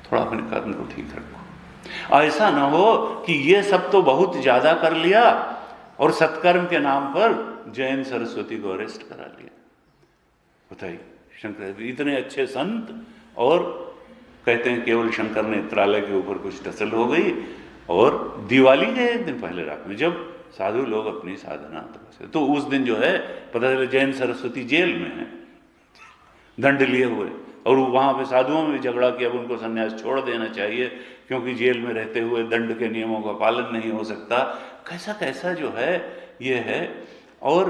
थोड़ा अपने कर्म को ठीक रखो, ऐसा ना हो कि ये सब तो बहुत ज्यादा कर लिया और सत्कर्म के नाम पर जैन सरस्वती को अरेस्ट करा लिया। बताइए, शंकर इतने अच्छे संत और कहते हैं केवल शंकर नेत्रालय के ऊपर कुछ टसल हो गई। और दिवाली के एक दिन पहले रात में जब साधु लोग अपनी साधना तपस्या, तो उस दिन जो है पता चला जैन सरस्वती जेल में है दंड लिए हुए, और वहां पे साधुओं में भी झगड़ा कि अब उनको संन्यास छोड़ देना चाहिए क्योंकि जेल में रहते हुए दंड के नियमों का पालन नहीं हो सकता। कैसा कैसा जो है ये है। और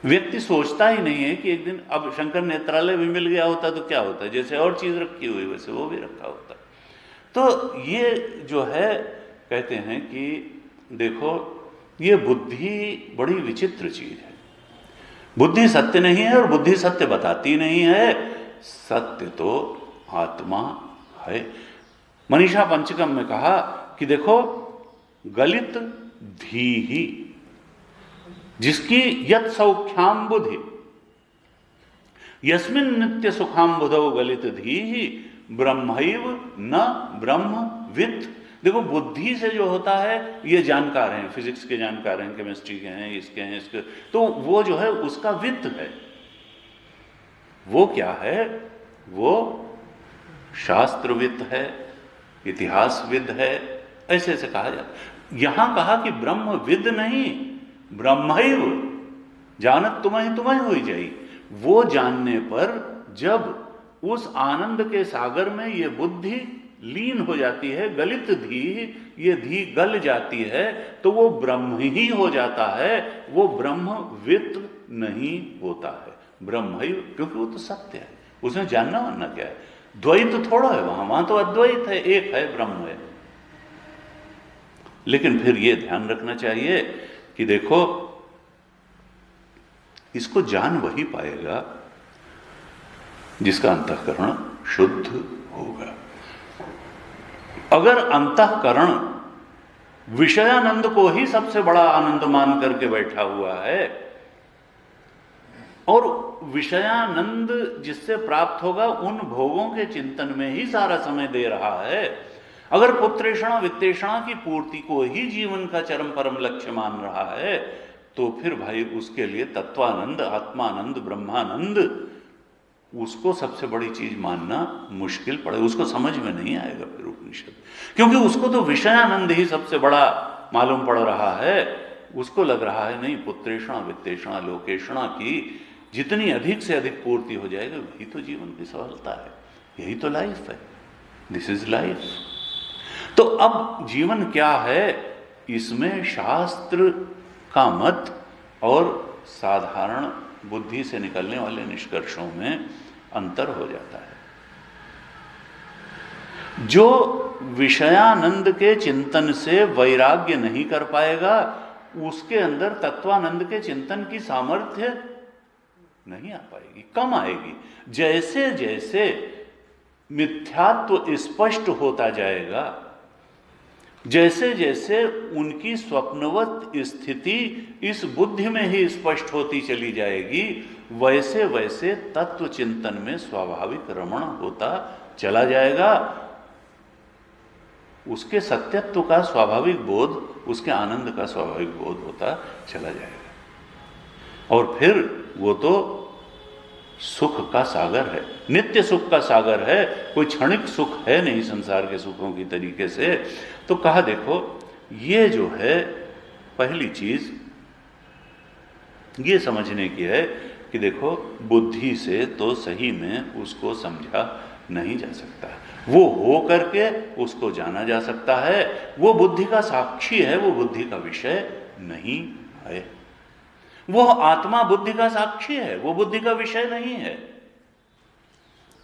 व्यक्ति सोचता ही नहीं है कि एक दिन अब शंकर नेत्रालय भी मिल गया होता तो क्या होता, जैसे और चीज रखी हुई वैसे वो भी रखा होता। तो ये जो है कहते हैं कि देखो, ये बुद्धि बड़ी विचित्र चीज है। बुद्धि सत्य नहीं है और बुद्धि सत्य बताती नहीं है। सत्य तो आत्मा है। मनीषा पंचकम में कहा कि देखो, गलित धी ही, जिसकी यत सौख्याम बुद्धि यस्मिन नित्य सुखाम बुधो गलित धी ही ब्रह्मैव न ब्रह्मवित्। देखो, बुद्धि से जो होता है, ये जानकार हैं, फिजिक्स के जानकार हैं, केमिस्ट्री के हैं, इसके हैं, इसके, तो वो जो है उसका वित्त है। वो क्या है, वो शास्त्रविद है, इतिहासविद है, ऐसे ऐसे कहा जाता। यहां कहा कि ब्रह्मविद नहीं, ब्रह्मैव जानत तुम्हें हो जाई। वो जानने पर जब उस आनंद के सागर में ये बुद्धि लीन हो जाती है, गलित धी, ये धी गल जाती है, तो वो ब्रह्म ही हो जाता है, वो ब्रह्मविद नहीं होता है। ब्रह्म ही, क्योंकि वो तो सत्य है, उसमें जानना मानना क्या है। द्वैत तो थोड़ा है वहां तो अद्वैत है, एक है, ब्रह्म है। लेकिन फिर ये ध्यान रखना चाहिए कि देखो, इसको जान वही पाएगा जिसका अंतःकरण शुद्ध होगा। अगर अंतःकरण विषयानंद को ही सबसे बड़ा आनंद मान करके बैठा हुआ है और विषयानंद जिससे प्राप्त होगा उन भोगों के चिंतन में ही सारा समय दे रहा है, अगर पुत्रेषणा वित्तेषणा की पूर्ति को ही जीवन का चरम परम लक्ष्य मान रहा है, तो फिर भाई उसके लिए तत्वानंद, आत्मानंद, ब्रह्मानंद, उसको सबसे बड़ी चीज मानना मुश्किल पड़े, उसको समझ में नहीं आएगा फिर उपनिषद, क्योंकि उसको तो विषयानंद ही सबसे बड़ा मालूम पड़ रहा है। उसको लग रहा है नहीं, पुत्रेषणा वित्तेषणा लोकेषणा की जितनी अधिक से अधिक पूर्ति हो जाएगी वही तो जीवन की सफलता है, यही तो लाइफ है, दिस इज लाइफ। तो अब जीवन क्या है, इसमें शास्त्र का मत और साधारण बुद्धि से निकलने वाले निष्कर्षों में अंतर हो जाता है। जो विषयानंद के चिंतन से वैराग्य नहीं कर पाएगा, उसके अंदर तत्वानंद के चिंतन की सामर्थ्य नहीं आ पाएगी, कम आएगी। जैसे जैसे मिथ्यात्व स्पष्ट होता जाएगा, जैसे जैसे उनकी स्वप्नवत स्थिति इस बुद्धि में ही स्पष्ट होती चली जाएगी, वैसे वैसे तत्व चिंतन में स्वाभाविक रमण होता चला जाएगा। उसके सत्यत्व का स्वाभाविक बोध, उसके आनंद का स्वाभाविक बोध होता चला जाएगा। और फिर वो तो सुख का सागर है, नित्य सुख का सागर है, कोई क्षणिक सुख है नहीं संसार के सुखों की तरीके से। तो कहा देखो, ये जो है पहली चीज ये समझने की है कि देखो बुद्धि से तो सही में उसको समझा नहीं जा सकता, वो हो करके उसको जाना जा सकता है, वो बुद्धि का साक्षी है, वो बुद्धि का विषय नहीं है। वो आत्मा बुद्धि का साक्षी है, वो बुद्धि का विषय नहीं है।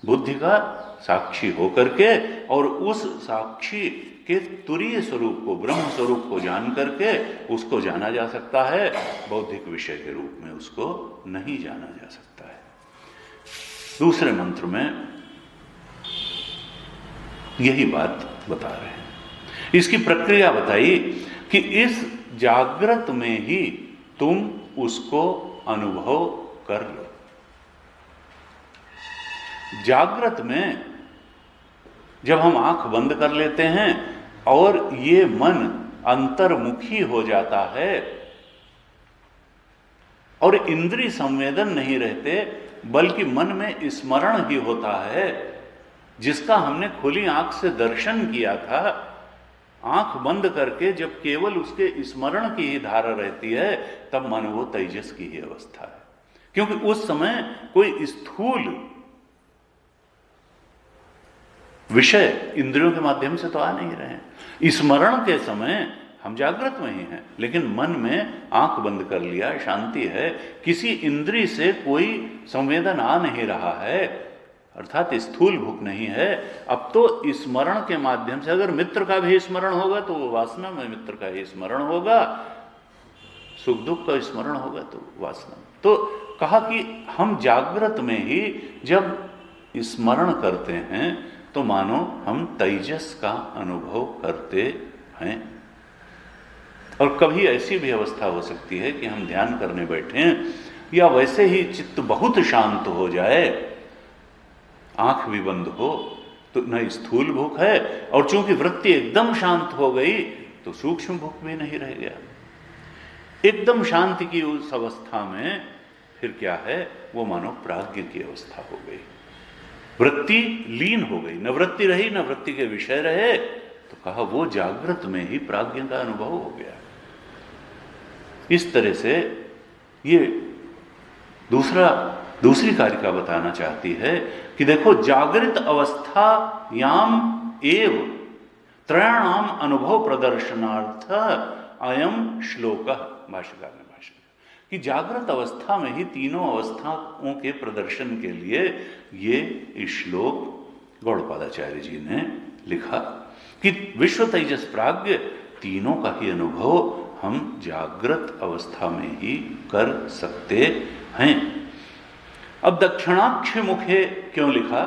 बुद्धि का साक्षी होकर के और उस साक्षी के तुरीय स्वरूप को, ब्रह्म स्वरूप को जान करके उसको जाना जा सकता है, बौद्धिक विषय के रूप में उसको नहीं जाना जा सकता है। दूसरे मंत्र में यही बात बता रहे हैं। इसकी प्रक्रिया बताई कि इस जागृत में ही तुम उसको अनुभव कर लो। जागृत में जब हम आंख बंद कर लेते हैं और ये मन अंतर्मुखी हो जाता है और इंद्रिय संवेदन नहीं रहते, बल्कि मन में स्मरण ही होता है, जिसका हमने खुली आंख से दर्शन किया था। आंख बंद करके जब केवल उसके स्मरण की ही धारा रहती है, तब मन वो तेजस की ही अवस्था है, क्योंकि उस समय कोई स्थूल विषय इंद्रियों के माध्यम से तो आ नहीं रहे। स्मरण के समय हम जागृत में ही हैं, लेकिन मन में आंख बंद कर लिया, शांति है, किसी इंद्रिय से कोई संवेदन आ नहीं रहा है, अर्थात स्थूल भूख नहीं है। अब तो स्मरण के माध्यम से, अगर मित्र का भी स्मरण होगा तो वो वासना में मित्र का ही स्मरण होगा, सुख दुख का स्मरण होगा तो वासना। तो कहा कि हम जागृत में ही जब स्मरण करते हैं तो मानो हम तेजस का अनुभव करते हैं। और कभी ऐसी भी अवस्था हो सकती है कि हम ध्यान करने बैठें या वैसे ही चित्त बहुत शांत हो जाए, आंख भी बंद हो, तो न स्थूल भूख है, और चूंकि वृत्ति एकदम शांत हो गई तो सूक्ष्म भूख भी नहीं रह गया। एकदम शांति की उस अवस्था में फिर क्या है, वो मानो प्राज्ञ की अवस्था हो गई, वृत्ति लीन हो गई, न वृत्ति रही न वृत्ति के विषय रहे। तो कहा वो जागृत में ही प्राज्ञ का अनुभव हो गया। इस तरह से ये दूसरी कारिका बताना चाहती है कि देखो, जागृत अवस्था याम एव त्रयाणाम अनुभव प्रदर्शनार्थ अयम श्लोक। भाष्यकार ने भाष्य कि जागृत अवस्था में ही तीनों अवस्थाओं के प्रदर्शन के लिए ये श्लोक गौड़पादाचार्य जी ने लिखा कि विश्व तेजस प्राज्ञ तीनों का ही अनुभव हम जागृत अवस्था में ही कर सकते हैं। अब दक्षिणाक्ष मुखे क्यों लिखा?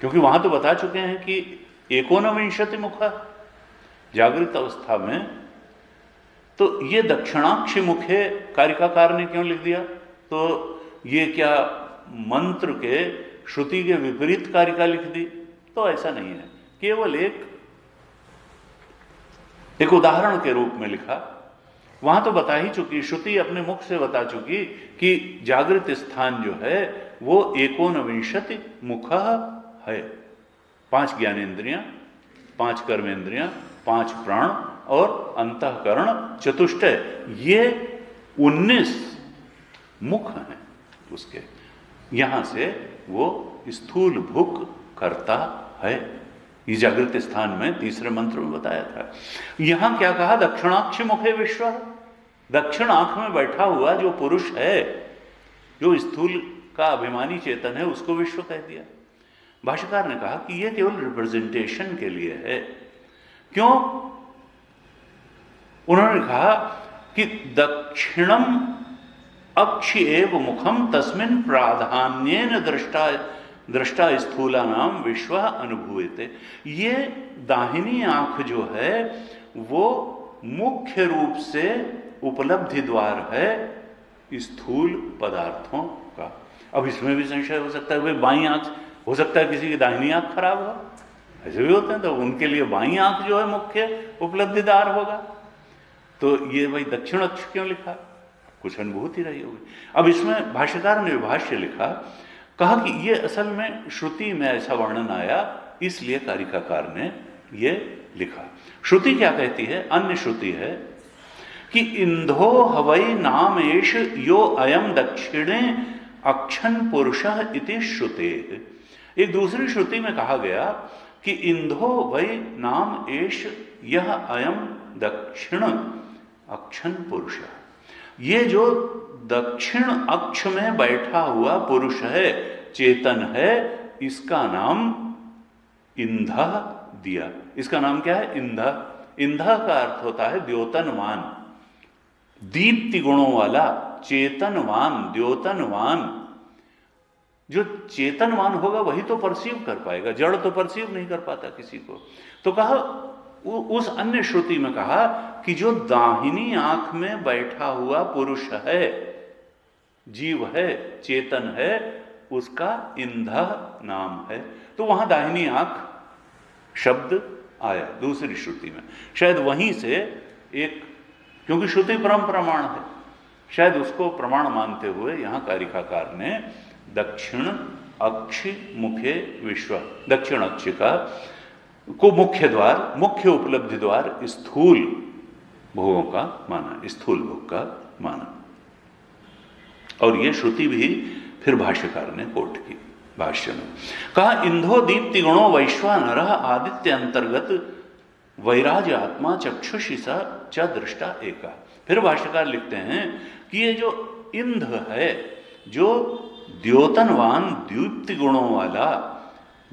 क्योंकि वहां तो बता चुके हैं कि एकोनविंशति मुख जागृत अवस्था में, तो ये दक्षिणाक्ष मुखे कारिकाकार ने क्यों लिख दिया? तो ये क्या मंत्र के श्रुति के विपरीत कारिका लिख दी? तो ऐसा नहीं है, केवल एक उदाहरण के रूप में लिखा। वहां तो बता ही चुकी, श्रुति अपने मुख से बता चुकी कि जागृत स्थान जो है वो एकोनविंशति मुख है। 5 ज्ञानेन्द्रियां, 5 कर्मेंद्रियां, 5 प्राण और अंतःकरण चतुष्टय, ये 19 मुख हैं उसके। यहां से वो स्थूल भुक करता है। ये जागृत स्थान में तीसरे मंत्र में बताया था। यहां क्या कहा? दक्षिणाक्ष मुखे विश्व। दक्षिण आंख में बैठा हुआ जो पुरुष है, जो स्थूल का अभिमानी चेतन है, उसको विश्व कह दिया। भाष्यकार ने कहा कि यह केवल रिप्रेजेंटेशन के लिए है। क्यों? उन्होंने कहा कि दक्षिणम अक्ष एव मुखम तस्मिन् प्राधान्येन दृष्टा स्थूला नाम विश्व अनुभूयते। ये दाहिनी आंख जो है वो मुख्य रूप से उपलब्धि द्वार है स्थूल पदार्थों का। अब इसमें भी संशय हो सकता है, भाई बाईं आंख, हो सकता है किसी की दाहिनी आंख खराब हो, ऐसे भी होते हैं, तो उनके लिए बाईं आंख जो है मुख्य उपलब्धिदार होगा। तो ये भाई दक्षिण अक्ष क्यों लिखा? कुछ अनुभूति रही होगी। अब इसमें भाष्यकार ने भाष्य लिखा, कहा कि ये असल में श्रुति में ऐसा वर्णन आया, इसलिए कारिकाकार ने ये लिखा। श्रुति क्या कहती है? अन्य श्रुति है कि इंधो हवै नाम एष यो अयम दक्षिणे अक्षन पुरुषः इति श्रुते। एक दूसरी श्रुति में कहा गया कि इंधो वै नाम एष यह अयम दक्षिण अक्षन पुरुष, ये जो दक्षिण अक्ष में बैठा हुआ पुरुष है, चेतन है, इसका नाम इंधः दिया। इसका नाम क्या है? इंधः। इंधः का अर्थ होता है द्योतनवान, दीप्ति गुणों वाला, चेतनवान, द्योतनवान। जो चेतनवान होगा वही तो परसीव कर पाएगा, जड़ तो परसीव नहीं कर पाता किसी को। तो कहा, उस अन्य श्रुति में कहा कि जो दाहिनी आंख में बैठा हुआ पुरुष है, जीव है, चेतन है, उसका इंधः नाम है। तो वहां दाहिनी आंख शब्द आया दूसरी श्रुति में। शायद वहीं से एक, क्योंकि श्रुति परम प्रमाण है, शायद उसको प्रमाण मानते हुए यहां कारिकाकार ने दक्षिण अक्ष मुखे विश्व, दक्षिण अक्ष का को मुख्य द्वार, मुख्य उपलब्धि द्वार स्थूल भोगों का माना, स्थूल भोग का माना। और ये श्रुति भी फिर भाष्यकार ने कोट की भाष्य में। कहा, इंधो दीप्ति गुणो वैश्वानरः आदित्य अंतर्गत वैराज आत्मा चक्षुषि च दृष्टा एका। फिर भाष्यकार लिखते हैं कि ये जो इंध है, जो द्योतनवान दीप्ति गुणों वाला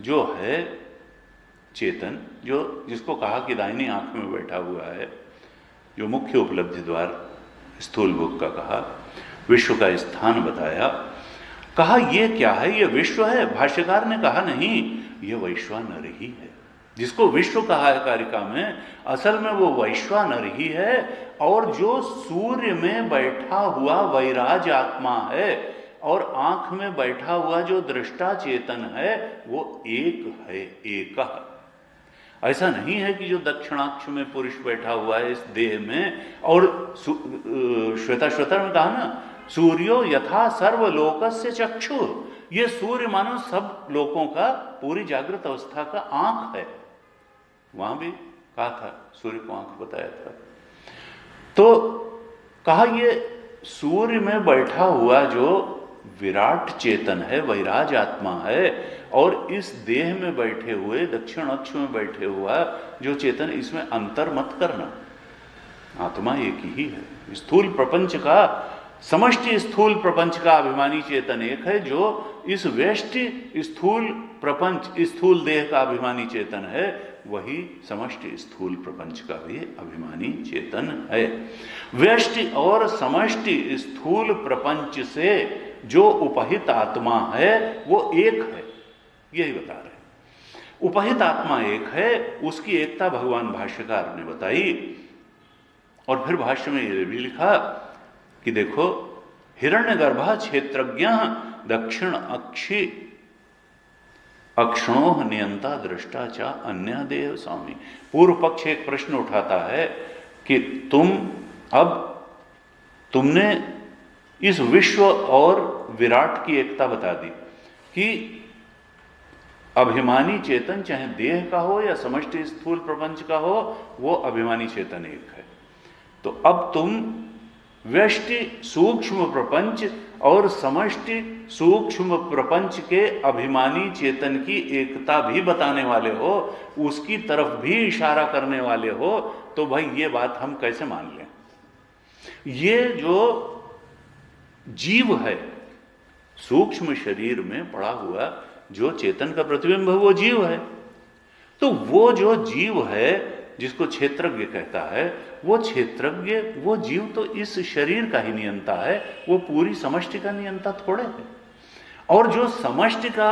जो है चेतन, जो जिसको कहा कि दाहिनी आंख में बैठा हुआ है, जो मुख्य उपलब्धि द्वार स्थूल भोग का कहा, विश्व का स्थान बताया। कहा ये क्या है? ये विश्व है? भाष्यकार ने कहा नहीं, ये वैश्वानर ही है। जिसको विश्व कहा है कारिका में, असल में वो वैश्वानर ही है। और जो सूर्य में बैठा हुआ वैराज आत्मा है और आंख में बैठा हुआ जो दृष्टा चेतन है, वो एक है, एक। ऐसा नहीं है कि जो दक्षिणाक्ष में पुरुष बैठा हुआ है इस देह में, और श्वेताश्वतर में कहा ना, सूर्यो यथा सर्वलोकस्य चक्षु, ये सूर्य मानो सब लोकों का, पूरी जागृत अवस्था का आंख है। वहां भी कहा था, सूर्य को आंख बताया था। तो कहा ये सूर्य में बैठा हुआ जो विराट चेतन है, वैराज आत्मा है, और इस देह में बैठे हुए, दक्षिण अक्ष में बैठे हुआ जो चेतन, इसमें अंतर मत करना, आत्मा एक ही है। स्थूल प्रपंच का, समष्टि स्थूल प्रपंच का अभिमानी चेतन एक है, जो इस व्यष्टि स्थूल प्रपंच, स्थूल देह का अभिमानी चेतन है, वही समष्टि स्थूल प्रपंच का भी अभिमानी चेतन है। व्यष्टि और समष्टि स्थूल प्रपंच से जो उपहित आत्मा है वो एक है, यही बता रहे हैं। उपहित आत्मा एक है, उसकी एकता भगवान भाष्यकार ने बताई। और फिर भाष्य में यह भी लिखा कि देखो, हिरण्यगर्भः क्षेत्रज्ञः दक्षिण अक्षि अक्षणोह नियंता दृष्टा चा अन्य देव स्वामी। पूर्व पक्ष एक प्रश्न उठाता है कि तुमने इस विश्व और विराट की एकता बता दी कि अभिमानी चेतन चाहे देह का हो या समष्टि स्थूल प्रपंच का हो, वो अभिमानी चेतन एक है। तो अब तुम व्यष्टि सूक्ष्म प्रपंच और समष्टि सूक्ष्म प्रपंच के अभिमानी चेतन की एकता भी बताने वाले हो, उसकी तरफ भी इशारा करने वाले हो, तो भाई ये बात हम कैसे मान लें? ये जो जीव है, सूक्ष्म शरीर में पड़ा हुआ जो चेतन का प्रतिबिंब है, वो जीव है। तो वो जो जीव है जिसको क्षेत्रज्ञ कहता है, वो क्षेत्रज्ञ, वो जीव तो इस शरीर का ही नियंता है, वो पूरी समष्टि का नियंता थोड़े है। और जो समष्टि का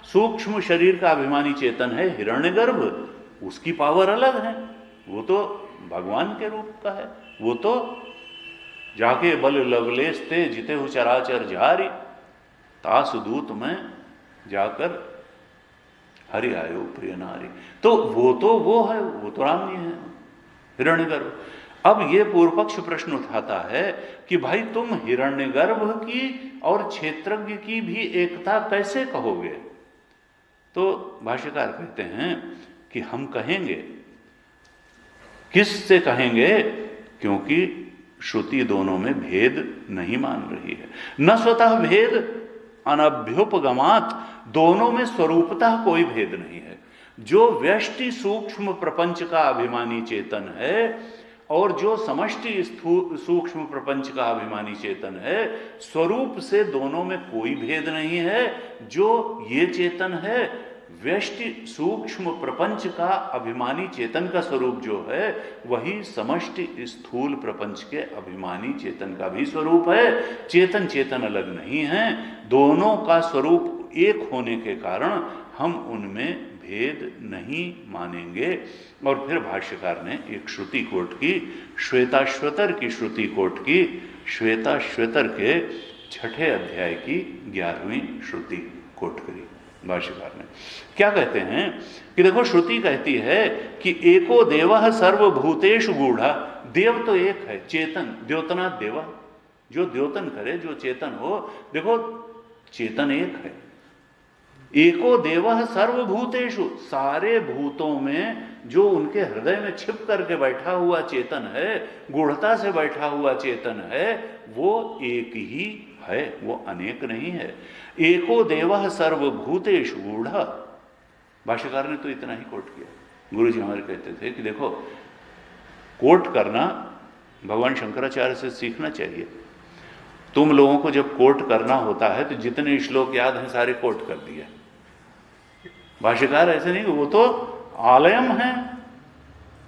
सूक्ष्म शरीर का अभिमानी चेतन है हिरण्यगर्भ, उसकी पावर अलग है, वो तो भगवान के रूप का है। वो तो जाके बल लवलेश ते जिते हु चराचर झारी, तास दूत में जाकर हरि आयो प्रिय नारी। तो वो है, वो तो राम जी है, हिरण्यगर्भ। अब ये पूर्व पक्ष प्रश्न उठाता है कि भाई तुम हिरण्यगर्भ की और क्षेत्रज्ञ की भी एकता कैसे कहोगे? तो भाष्यकार कहते हैं कि हम कहेंगे, किस से कहेंगे? क्योंकि श्रुति दोनों में भेद नहीं मान रही है। न स्वतः भेद अनभ्युपगमात, दोनों में स्वरूपतः कोई भेद नहीं है। जो व्यष्टि सूक्ष्म प्रपंच का अभिमानी चेतन है और जो समष्टि सूक्ष्म प्रपंच का अभिमानी चेतन है, स्वरूप से दोनों में कोई भेद नहीं है। जो ये चेतन है, व्यष्टि सूक्ष्म प्रपंच का अभिमानी चेतन का स्वरूप जो है, वही समष्टि स्थूल प्रपंच के अभिमानी चेतन का भी स्वरूप है। चेतन चेतन अलग नहीं है, दोनों का स्वरूप एक होने के कारण हम उनमें भेद नहीं मानेंगे। और फिर भाष्यकार ने एक श्रुति कोट की, श्वेताश्वतर की श्रुति कोट की, श्वेताश्वतर के 6ठे अध्याय की 11वीं श्रुति कोट करी भाष्यकार ने। क्या कहते हैं कि देखो, श्रुति कहती है कि एको देवः सर्वभूतेषु गूढ़ा, देव तो एक है, चेतन, द्योतना देवा, जो द्योतन करे, जो चेतन हो। देखो, चेतन एक है। एको देवः सर्वभूतेषु, सारे भूतों में जो उनके हृदय में छिप करके बैठा हुआ चेतन है, गूढ़ता से बैठा हुआ चेतन है, वो एक ही है, वो अनेक नहीं है। एको देवः सर्वभूतेषु गूढ़ा, भाष्यकार ने तो इतना ही कोट किया। गुरु जी हमारे कहते थे कि देखो, कोट करना भगवान शंकराचार्य से सीखना चाहिए। तुम लोगों को जब कोट करना होता है तो जितने श्लोक याद हैं सारे कोट कर दिए। भाष्यकार ऐसे नहीं, वो तो आलयम है,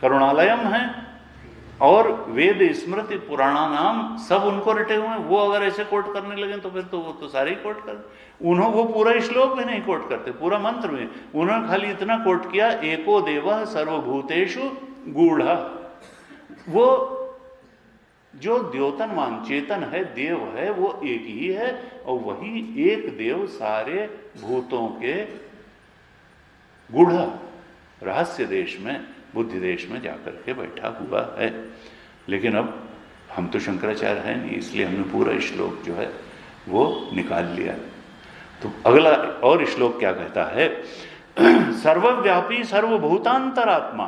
करुणालयम है, और वेद स्मृति पुराणा नाम सब उनको रटे हुए हैं। वो अगर ऐसे कोट करने लगे तो फिर तो वो तो सारे ही कोट कर, उन्होंने वो पूरा श्लोक भी नहीं कोट करते, पूरा मंत्र में उन्होंने खाली इतना कोट किया, एको देवः सर्वभूतेषु गूढ़ा। वो जो द्योतनमान चेतन है, देव है, वो एक ही है, और वही एक देव सारे भूतों के गूढ़ रहस्य देश में, बुद्धि देश में जाकर के बैठा हुआ है। लेकिन अब हम तो शंकराचार्य हैं नहीं, इसलिए हमने पूरा श्लोक जो है वो निकाल लिया। तो अगला और श्लोक क्या कहता है, सर्वव्यापी सर्वभूतांतरात्मा,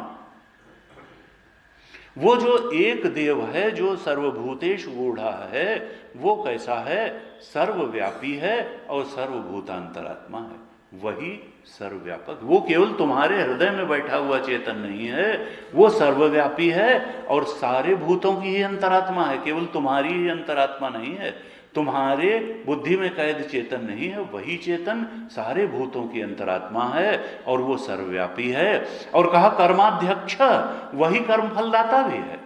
वो जो एक देव है, जो सर्वभूतेषु गूढ़ा है, वो कैसा है, सर्वव्यापी है और सर्वभूतांतरात्मा है। वही सर्वव्यापक, वो केवल तुम्हारे हृदय में बैठा हुआ चेतन नहीं है, वो सर्वव्यापी है और सारे भूतों की ही अंतरात्मा है, केवल तुम्हारी ही अंतरात्मा नहीं है, तुम्हारे बुद्धि में कैद चेतन नहीं है, वही चेतन सारे भूतों की अंतरात्मा है और वो सर्वव्यापी है। और कहा कर्माध्यक्ष, वही कर्म फलदाता भी है,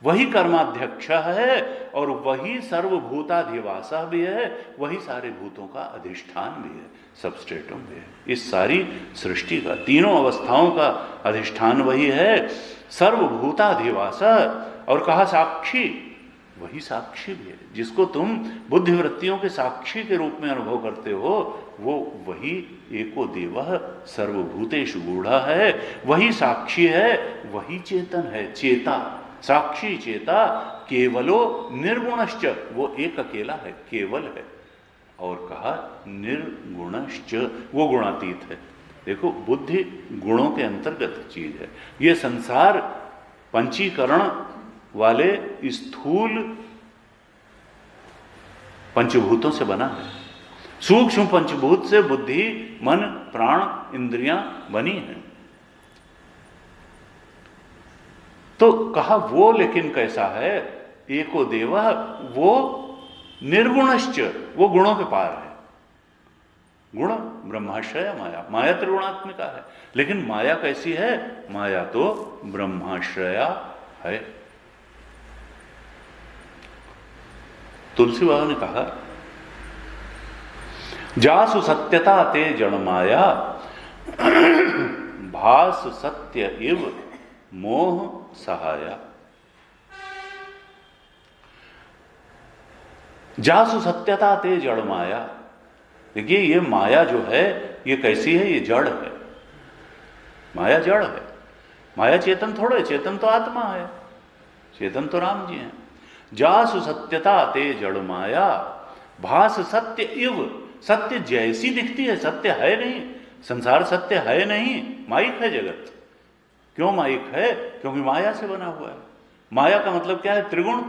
वही कर्माध्यक्ष है और वही सर्वभूताधिवास भी है, वही सारे भूतों का अधिष्ठान भी है, सबस्ट्रेटम भी है। इस सारी सृष्टि का, तीनों अवस्थाओं का अधिष्ठान वही है, सर्वभूताधिवास। और कहा साक्षी, वही साक्षी भी है, जिसको तुम बुद्धिवृत्तियों के साक्षी के रूप में अनुभव करते हो, वो वही एको देवः सर्वभूतेषु गूढ़ा है, वही साक्षी है, वही चेतन है, चेता, साक्षी चेता, केवलो निर्गुणश्च, वो एक अकेला है, केवल है। और कहा निर्गुणश्च, वो गुणातीत है। देखो, बुद्धि गुणों के अंतर्गत चीज है। ये संसार पंचीकरण वाले स्थूल पंचभूतों से बना है। सूक्ष्म पंचभूत से बुद्धि, मन, प्राण, इंद्रियां बनी हैं। तो कहा वो लेकिन कैसा है, एको देवः, वो निर्गुणश्च, वो गुणों के पार है। गुण ब्रह्माश्रय माया, माया त्रिगुणात्मिका है, लेकिन माया कैसी है, माया तो ब्रह्माश्रया है। तुलसी बाबा ने कहा, जासु सत्यता ते जड़ माया, भास सत्य इव मोह सहाया। जासु सत्यता ते जड़ माया। देखिए, ये माया जो है ये कैसी है, ये जड़ है। माया जड़ है, माया चेतन थोड़े, चेतन तो आत्मा है, चेतन तो राम जी हैं। जासु सत्यता ते जड़ माया, भास सत्य इव, सत्य जैसी दिखती है, सत्य है नहीं, संसार सत्य है नहीं, माइक है जगत। क्यों माइक है, क्योंकि माया से बना हुआ है। माया का मतलब क्या है? त्रिगुण,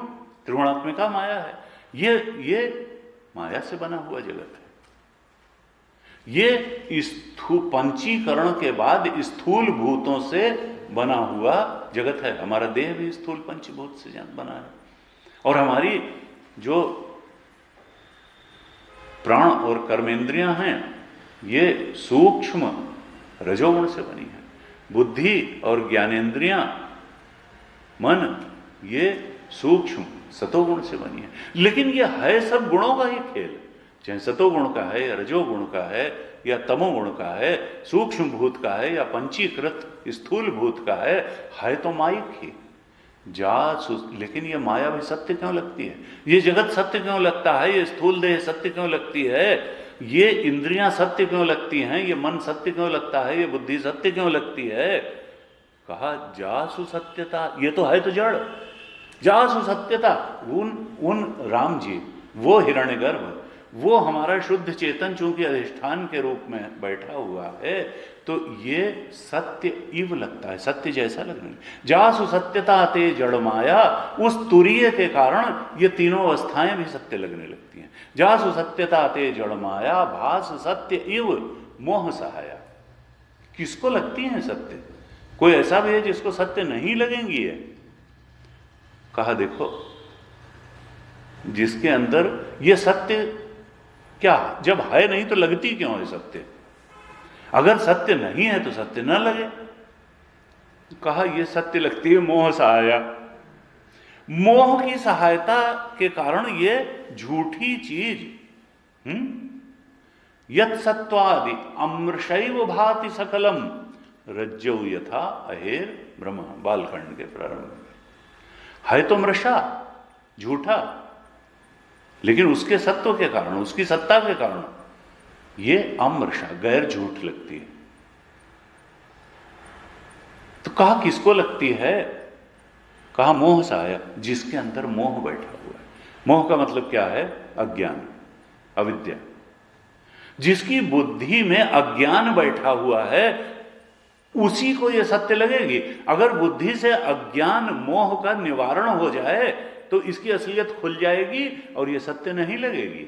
त्रिगुणात्मिका माया है। ये माया से बना हुआ जगत है। ये पंचीकरण के बाद स्थूल भूतों से बना हुआ जगत है। हमारा देह भी स्थूल पंचभूत से बना है, और हमारी जो प्राण और कर्मेंद्रियां हैं ये सूक्ष्म रजोगुण से बनी है। बुद्धि और ज्ञानेंद्रियां, मन, ये सूक्ष्म सतोगुण से बनी है। लेकिन ये है सब गुणों का ही खेल, चाहे सतोगुण का है या रजोगुण का है या तमोगुण का है, सूक्ष्म भूत का है या पंचीकृत स्थूल भूत का है तो माइक ही। लेकिन ये माया भी सत्य क्यों लगती है? ये जगत सत्य क्यों लगता है? ये स्थूल देह सत्य क्यों लगती है? ये इंद्रियां सत्य क्यों लगती हैं? ये मन सत्य क्यों लगता है? ये बुद्धि सत्य क्यों लगती है? कहा जासु सत्यता, ये तो है तो जड़। जासु सत्यता, उन राम जी, वो हिरण्यगर्भ, वो हमारा शुद्ध चेतन चूंकि अधिष्ठान के रूप में बैठा हुआ है, तो ये सत्य इव लगता है, सत्य जैसा लगने। जासु सत्यता ते जड़ माया, उस तुरीय के कारण ये तीनों अवस्थाएं भी सत्य लगने लगती हैं। जासु सत्यता ते जड़ माया, भास सत्य इव मोह सहाया। किसको लगती है सत्य? कोई ऐसा भी है जिसको सत्य नहीं लगेंगी है? कहा देखो, जिसके अंदर ये सत्य क्या, जब है नहीं तो लगती क्यों है सत्य? अगर सत्य नहीं है तो सत्य न लगे। कहा ये सत्य लगती है मोह सहाया। मोह की सहायता के कारण ये झूठी चीज यत् सत्वादि अमृषैव भाति सकलम रज्जौ यथा अहेर ब्रह्म, बालखंड के प्रारंभ में। है तो मृषा, झूठा, लेकिन उसके सत्व के कारण, उसकी सत्ता के कारण ये अमृषा, गैर झूठ लगती है। तो कहा किसको लगती है? कहा मोह सहाया, जिसके अंदर मोह बैठा हुआ है। मोह का मतलब क्या है? अज्ञान, अविद्या। जिसकी बुद्धि में अज्ञान बैठा हुआ है उसी को यह सत्य लगेगी। अगर बुद्धि से अज्ञान मोह का निवारण हो जाए तो इसकी असलियत खुल जाएगी और यह सत्य नहीं लगेगी।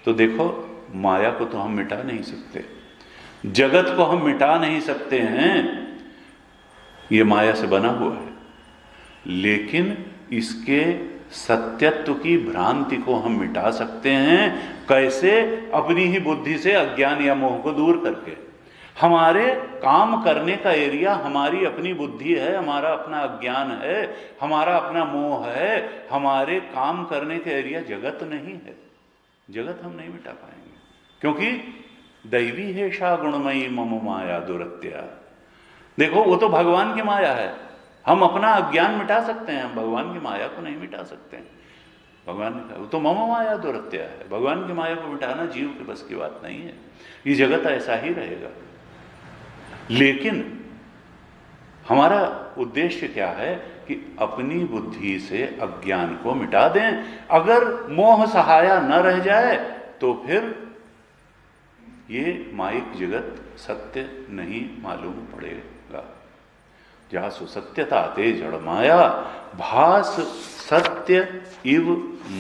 तो देखो, माया को तो हम मिटा नहीं सकते, जगत को हम मिटा नहीं सकते हैं, यह माया से बना हुआ है। लेकिन इसके सत्यत्व की भ्रांति को हम मिटा सकते हैं। कैसे? अपनी ही बुद्धि से अज्ञान या मोह को दूर करके। हमारे काम करने का एरिया हमारी अपनी बुद्धि है, हमारा अपना अज्ञान है, हमारा अपना मोह है। हमारे काम करने का एरिया जगत नहीं है। जगत हम नहीं मिटा पाएंगे, क्योंकि दैवी है शा गुणमयी मम माया दुरत्या। देखो, वो तो भगवान की माया है। हम अपना अज्ञान मिटा सकते हैं, हम भगवान की माया को नहीं मिटा सकते हैं। भगवान ने कहा वो तो मम माया दुरत्या है। भगवान की माया को मिटाना जीव के बस की बात नहीं है। ये जगत ऐसा ही रहेगा। लेकिन हमारा उद्देश्य क्या है कि अपनी बुद्धि से अज्ञान को मिटा दें। अगर मोह सहाया न रह जाए तो फिर ये माइक जगत सत्य नहीं मालूम पड़ेगा। जासु सत्यता ते जड़ माया, भास सत्य इव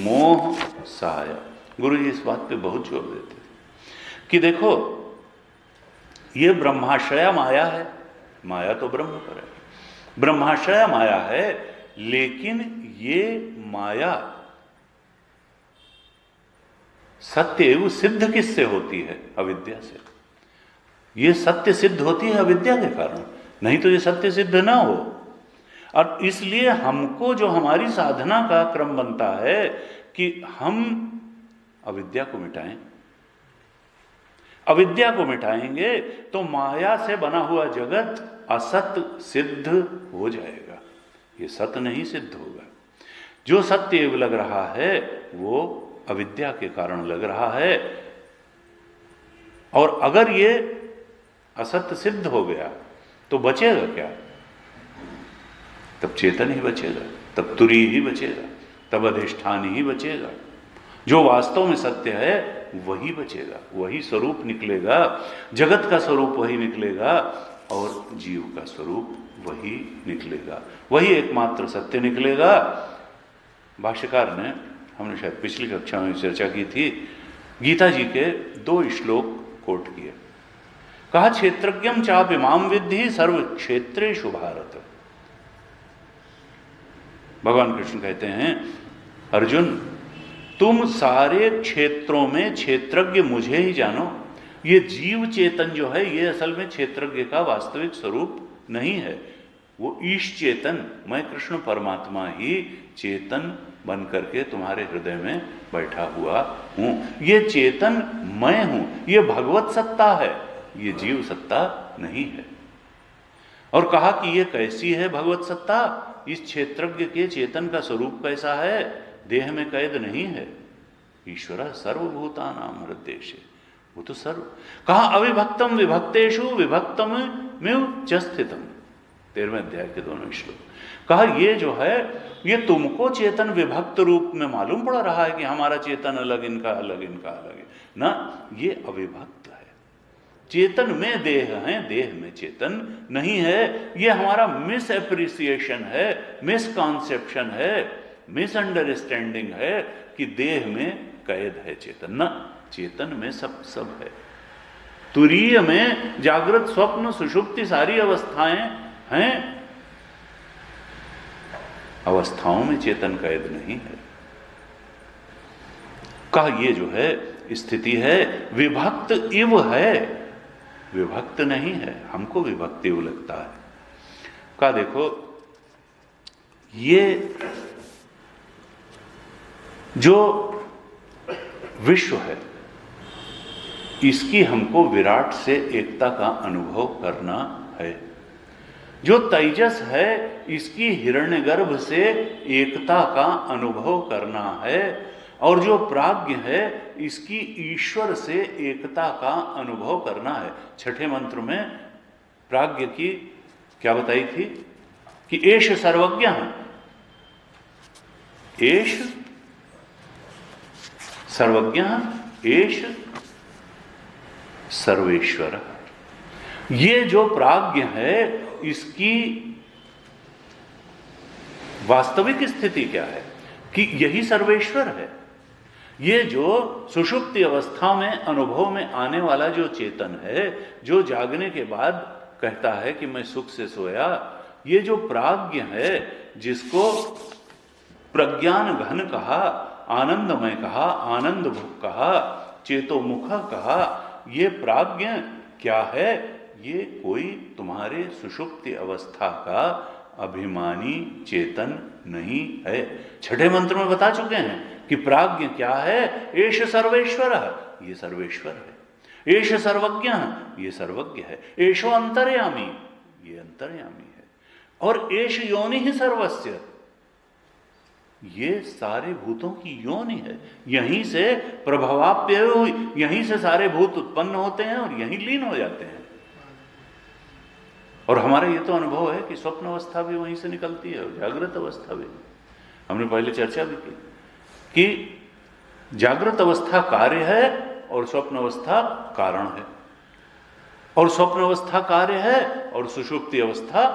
मोह सहाया। गुरु जी इस बात पे बहुत जोर देते थे कि देखो, ये ब्रह्माश्रया माया है। माया तो ब्रह्म पर है, ब्रह्माश्रया माया है। लेकिन ये माया सत्य एवं सिद्ध किससे होती है? अविद्या से। ये सत्य सिद्ध होती है अविद्या के कारण, नहीं तो ये सत्य सिद्ध ना हो। और इसलिए हमको जो हमारी साधना का क्रम बनता है कि हम अविद्या को मिटाएं। अविद्या को मिटाएंगे तो माया से बना हुआ जगत असत सिद्ध हो जाएगा। ये सत्य नहीं सिद्ध होगा। जो सत्य एवं लग रहा है वो अविद्या के कारण लग रहा है। और अगर ये असत्य सिद्ध हो गया तो बचेगा क्या? तब चेतन ही बचेगा, तब तुरी ही बचेगा, तब अधिष्ठान ही बचेगा। जो वास्तव में सत्य है वही बचेगा, वही स्वरूप निकलेगा। जगत का स्वरूप वही निकलेगा और जीव का स्वरूप वही निकलेगा, वही एकमात्र सत्य निकलेगा। भाष्यकार ने, हमने शायद पिछली कक्षा में चर्चा की थी, गीता जी के 2 श्लोक कोट किए। कहा क्षेत्रज्ञम चापिमाम विद्धि सर्व क्षेत्रेषु भारत। भगवान कृष्ण कहते हैं, अर्जुन तुम सारे क्षेत्रों में क्षेत्रज्ञ मुझे ही जानो। ये जीव चेतन जो है ये असल में क्षेत्रज्ञ का वास्तविक स्वरूप नहीं है, वो ईश चेतन, मैं कृष्ण परमात्मा ही चेतन बन करके तुम्हारे हृदय में बैठा हुआ हूं। ये चेतन मैं हूं, ये भगवत सत्ता है, ये जीव सत्ता नहीं है। और कहा कि ये कैसी है भगवत सत्ता, इस क्षेत्रज्ञ के चेतन का स्वरूप कैसा है, देह में कैद नहीं है। ईश्वर सर्वभूतानां हृदयेषु, वो तो सर्व। कहा अविभक्तम विभक्तेषु विभक्तम में च स्थितम, 13वें अध्याय के 2 श्लोक। कहा ये जो है ये तुमको चेतन विभक्त रूप में मालूम पड़ रहा है कि हमारा चेतन अलग, इनका अलग, इनका अलग है ना, ये अविभक्त है। चेतन में देह है, देह में चेतन नहीं है। ये हमारा मिस एप्रिसिएशन है, मिसकॉन्सेप्शन है, मिसअंडरस्टैंडिंग है कि देह में कैद है चेतन। ना, चेतन में सब सब है। तुरीय में जागृत स्वप्न सुषुप्ति सारी अवस्थाएं हैं, अवस्थाओं में चेतन कैद नहीं है। कहा ये जो है स्थिति है विभक्त इव है, विभक्त नहीं है, हमको विभक्त इव लगता है। कहा देखो ये जो विश्व है इसकी हमको विराट से एकता का अनुभव करना है। जो तेजस है इसकी हिरण्यगर्भ से एकता का अनुभव करना है। और जो प्राज्ञ है इसकी ईश्वर से एकता का अनुभव करना है। छठे मंत्र में प्राज्ञ की क्या बताई थी कि एष सर्वज्ञ है, एष सर्वज्ञ, एष सर्वेश्वर। ये जो प्राज्ञ है इसकी वास्तविक स्थिति क्या है कि यही सर्वेश्वर है। ये जो सुषुप्ति अवस्था में अनुभव में आने वाला जो चेतन है, जो जागने के बाद कहता है कि मैं सुख से सोया, ये जो प्राज्ञ है जिसको प्रज्ञान घन कहा, आनंदमय कहा, आनंद भुक कहा, चेतोमुख कहा, ये प्राज्ञ क्या है? ये कोई तुम्हारे सुषुप्ति अवस्था का अभिमानी चेतन नहीं है। छठे मंत्र में बता चुके हैं कि प्राज्ञ क्या है? एष सर्वेश्वर, ये सर्वेश्वर है। एष सर्वज्ञ, ये सर्वज्ञ है। एषो अंतर्यामी, ये अंतर्यामी है। और एष योनि ही सर्वस्य, ये सारे भूतों की योनि है। यहीं से प्रभवाप्य हुई, यहीं से सारे भूत उत्पन्न होते हैं और यहीं लीन हो जाते हैं। और हमारा ये तो अनुभव है कि स्वप्न अवस्था भी वहीं से निकलती है और जागृत अवस्था भी। हमने पहले चर्चा भी की कि जागृत अवस्था कार्य है और स्वप्न अवस्था कारण है, और स्वप्न अवस्था कार्य है और सुषुप्ति अवस्था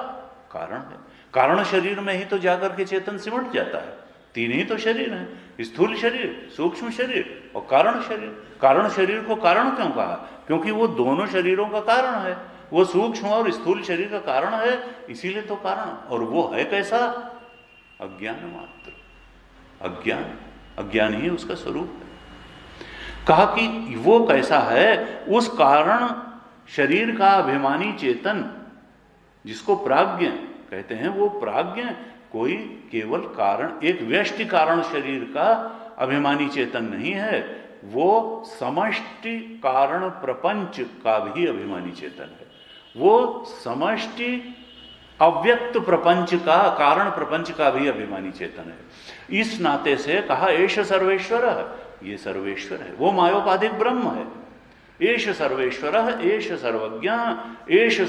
कारण है। कारण शरीर में ही तो जाकर के चेतन सिमट जाता है। तीन ही तो शरीर है, स्थूल शरीर, सूक्ष्म शरीर और कारण शरीर। कारण शरीर को कारण क्यों कहा? क्योंकि वो दोनों शरीरों का कारण है। वो सूक्ष्म और स्थूल शरीर का कारण है, इसीलिए तो कारण। और वो है कैसा? अज्ञान मात्र, अज्ञान, अज्ञान ही उसका स्वरूप है। कहा कि वो कैसा है? उस कारण शरीर का अभिमानी चेतन जिसको प्राज्ञ कहते हैं, वो प्राज्ञ कोई केवल कारण, एक व्यष्टि कारण शरीर का अभिमानी चेतन नहीं है, वो समष्टि कारण प्रपंच का भी अभिमानी चेतन है। वो समष्टि अव्यक्त प्रपंच का, कारण प्रपंच का भी अभिमानी चेतन है। इस नाते से कहा एष सर्वेश्वर, ये सर्वेश्वर है, वो मायोपाधिक ब्रह्म है। एष सर्वेश्वर, एष सर्वज्ञ, एष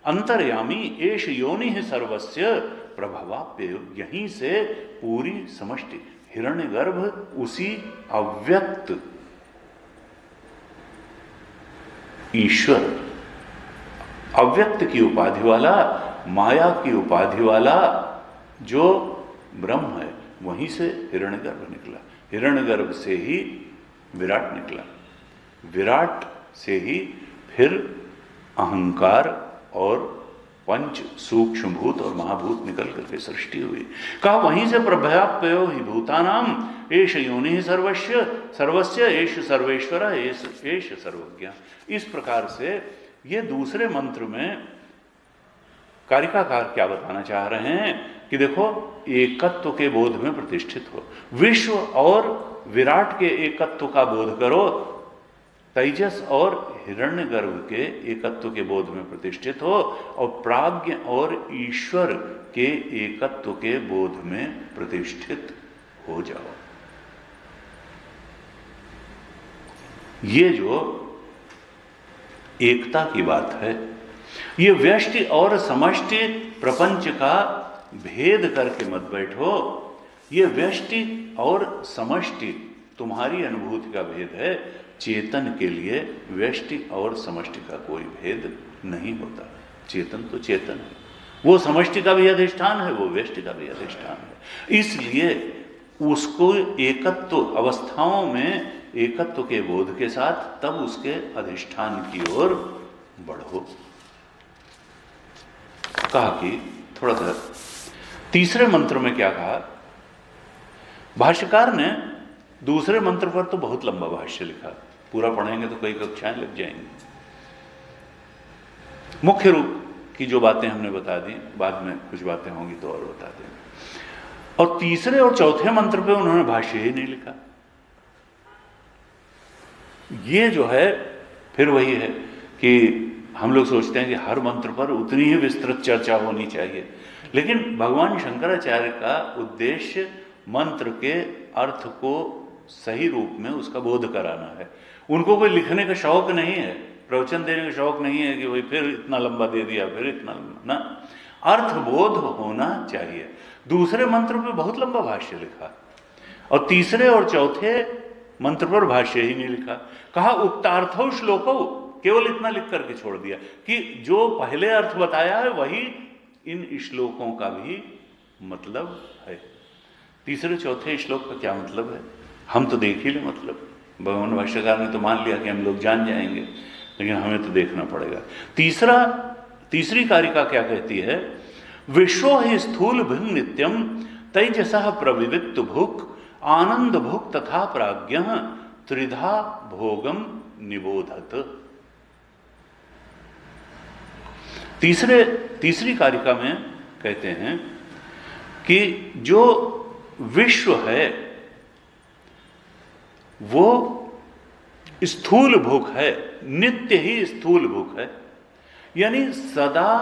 अंतर्यामी, एष योनि सर्वस्य प्रभवाप्य। यहीं से पूरी समष्टि, हिरण्यगर्भ उसी अव्यक्त ईश्वर, अव्यक्त की उपाधि वाला माया की उपाधि वाला जो ब्रह्म है, वहीं से हिरण्यगर्भ निकला। हिरण्यगर्भ से ही विराट निकला, विराट से ही फिर अहंकार और पंच सूक्ष्म भूत और महाभूत निकल करके सृष्टि हुई। कहा वहीं से प्रभयाप्यो ही भूतानाम एष योनि सर्वस्य सर्वस्य एष सर्वेश्वर एष सर्वज्ञ। इस प्रकार से ये दूसरे मंत्र में कारिकाकार क्या बताना चाह रहे हैं कि देखो, एकत्व के बोध में प्रतिष्ठित हो, विश्व और विराट के एकत्व का बोध करो, तेजस और हिरण्यगर्भ के एकत्व के बोध में प्रतिष्ठित हो, और प्राज्ञ और ईश्वर के एकत्व के बोध में प्रतिष्ठित हो जाओ। ये जो एकता की बात है, ये व्यष्टि और समष्टि प्रपंच का भेद करके मत बैठो। ये व्यष्टि और समष्टि तुम्हारी अनुभूति का भेद है। चेतन के लिए व्यष्टि और समष्टि का कोई भेद नहीं होता। चेतन तो चेतन है, वो समष्टि का भी अधिष्ठान है, वो व्यष्टि का भी अधिष्ठान है। इसलिए उसको एकत्व अवस्थाओं में एकत्व के बोध के साथ तब उसके अधिष्ठान की ओर बढ़ो। कहा कि थोड़ा सा तीसरे मंत्र में क्या कहा, भाष्यकार ने दूसरे मंत्र पर तो बहुत लंबा भाष्य लिखा, पूरा पढ़ेंगे तो कई कक्षाएं लग जाएंगी। मुख्य रूप की जो बातें हमने बता दी, बाद में कुछ बातें होंगी तो और बता देंगे। और तीसरे और चौथे मंत्र पे उन्होंने भाष्य ही नहीं लिखा। ये जो है फिर वही है कि हम लोग सोचते हैं कि हर मंत्र पर उतनी ही विस्तृत चर्चा होनी चाहिए, लेकिन भगवान शंकराचार्य का उद्देश्य मंत्र के अर्थ को सही रूप में उसका बोध कराना है। उनको कोई लिखने का शौक नहीं है, प्रवचन देने का शौक नहीं है कि भाई फिर इतना लंबा दे दिया, फिर इतना लंबा, ना, अर्थबोध होना चाहिए। दूसरे मंत्र पे बहुत लंबा भाष्य लिखा और तीसरे और चौथे मंत्र पर भाष्य ही नहीं लिखा। कहा उक्तार्थो श्लोको, केवल इतना लिख करके छोड़ दिया कि जो पहले अर्थ बताया है वही इन श्लोकों का भी मतलब है। तीसरे चौथे श्लोक का क्या मतलब है हम तो देख ही ले, मतलब भगवान भाष्यकार ने तो मान लिया कि हम लोग जान जाएंगे, लेकिन हमें तो देखना पड़ेगा। तीसरी कारिका क्या कहती है, विश्व ही स्थूल भिन्न नित्यम तेजसः प्रविविक्त भुक् आनंद भुक् तथा प्राज्ञ त्रिधा भोगम निबोधत। तीसरी कारिका में कहते हैं कि जो विश्व है वो स्थूल भूख है, नित्य ही स्थूल भूख है, यानी सदा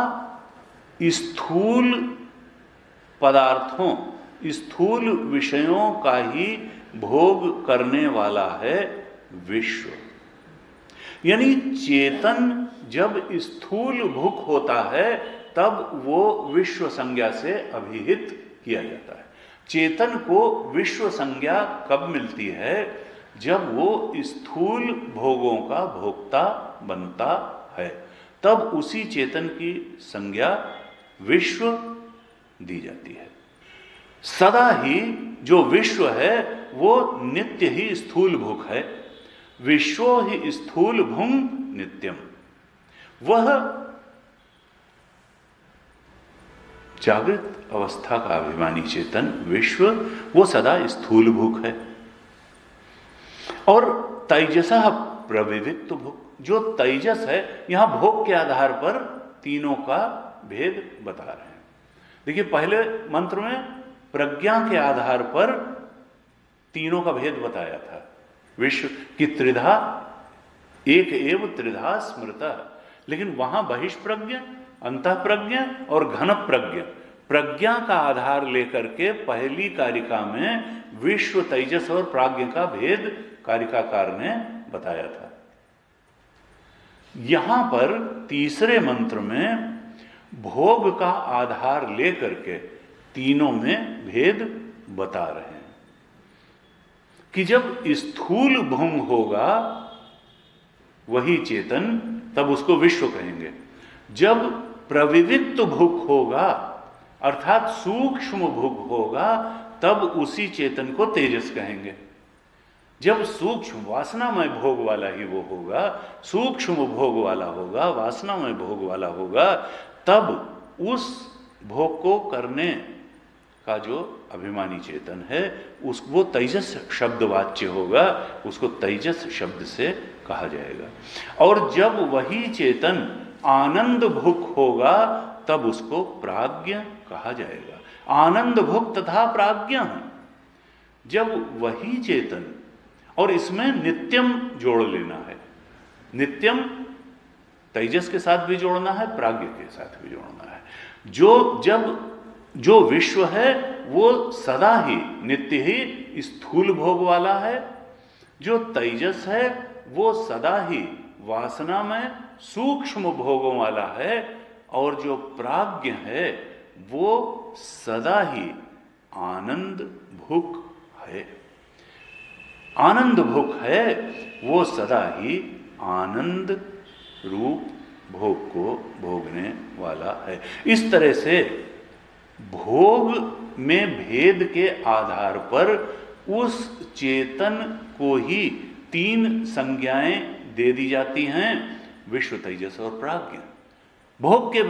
स्थूल पदार्थों, स्थूल विषयों का ही भोग करने वाला है विश्व। यानी चेतन जब स्थूल भूख होता है तब वो विश्व संज्ञा से अभिहित किया जाता है। चेतन को विश्व संज्ञा कब मिलती है, जब वो स्थूल भोगों का भोक्ता बनता है, तब उसी चेतन की संज्ञा विश्व दी जाती है। सदा ही जो विश्व है वो नित्य ही स्थूल भूख है। विश्वो ही स्थूल भुंग नित्यम, वह जागृत अवस्था का अभिमानी चेतन विश्व वो सदा स्थूल भूख है। और तेजसः प्रविविक्त भुक्, जो तेजस है, यहां भोग के आधार पर तीनों का भेद बता रहे हैं। देखिए पहले मंत्र में प्रज्ञा के आधार पर तीनों का भेद बताया था। विश्व की त्रिधा एक एव त्रिधा स्मृता, लेकिन वहां बहिष्प्रज्ञ, अंतःप्रज्ञ और घन प्रज्ञ, प्रज्ञा का आधार लेकर के पहली कारिका में विश्व तेजस और प्राज्ञ का भेद कारिकाकार ने बताया था। यहां पर तीसरे मंत्र में भोग का आधार लेकर के तीनों में भेद बता रहे हैं कि जब स्थूल भोग होगा वही चेतन, तब उसको विश्व कहेंगे। जब प्रविविक्त भुक होगा, अर्थात सूक्ष्म भुक होगा, तब उसी चेतन को तेजस कहेंगे। जब सूक्ष्म वासनामय भोग वाला ही वो होगा, सूक्ष्म भोग वाला होगा, वासनामय भोग वाला होगा, तब उस भोग को करने का जो अभिमानी चेतन है उस वो तेजस शब्द वाच्य होगा, उसको तेजस शब्द से कहा जाएगा। और जब वही चेतन आनंद भुक होगा तब उसको प्राज्ञ कहा जाएगा। आनंद भुक तथा प्राज्ञ है। जब वही चेतन, और इसमें नित्यम जोड़ लेना है, नित्यम तेजस के साथ भी जोड़ना है, प्राज्ञ के साथ भी जोड़ना है। जो विश्व है वो सदा ही नित्य ही स्थूल भोग वाला है, जो तेजस है वो सदा ही वासना में सूक्ष्म भोगों वाला है, और जो प्राज्ञ है वो सदा ही आनंद भुक है। आनंद भुक है, वो सदा ही आनंद रूप भोग को भोगने वाला है। इस तरह से भोग में भेद के आधार पर उस चेतन को ही तीन संज्ञाएं दे दी जाती हैं, विश्व, तेजस और प्राज्ञ। भोग के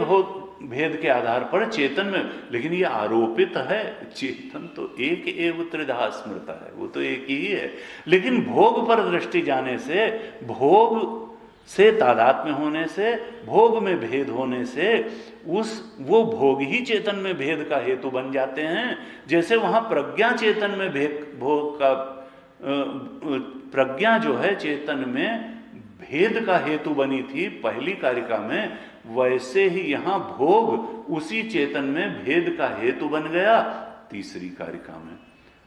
भेद के आधार पर चेतन में, लेकिन ये आरोपित है, चेतन तो एक एव त्रिधा स्मृता है, वो तो एक ही है। लेकिन भोग पर दृष्टि जाने से, भोग से तादात्म्य होने से, भोग में भेद होने से वो भोग ही चेतन में भेद का हेतु बन जाते हैं। जैसे वहां प्रज्ञा चेतन में भोग का, प्रज्ञा जो है चेतन में भेद का हेतु बनी थी पहली कारिका में, वैसे ही यहां भोग उसी चेतन में भेद का हेतु बन गया तीसरी कारिका में।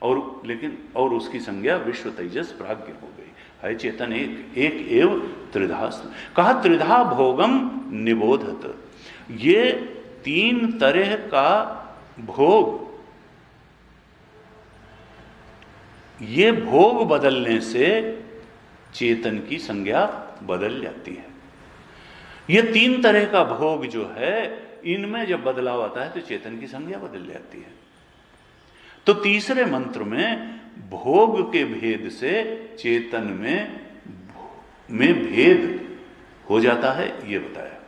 और उसकी संज्ञा विश्व, तेजस, प्राज्ञ हो गई। है चेतन एक एव त्रिधा। कहा त्रिधा भोगम निबोधत। ये तीन तरह का भोग, ये भोग बदलने से चेतन की संज्ञा बदल जाती है। ये तीन तरह का भोग जो है, इनमें जब बदलाव आता है तो चेतन की संज्ञा बदल जाती है। तो तीसरे मंत्र में भोग के भेद से चेतन में भेद हो जाता है, ये बताया।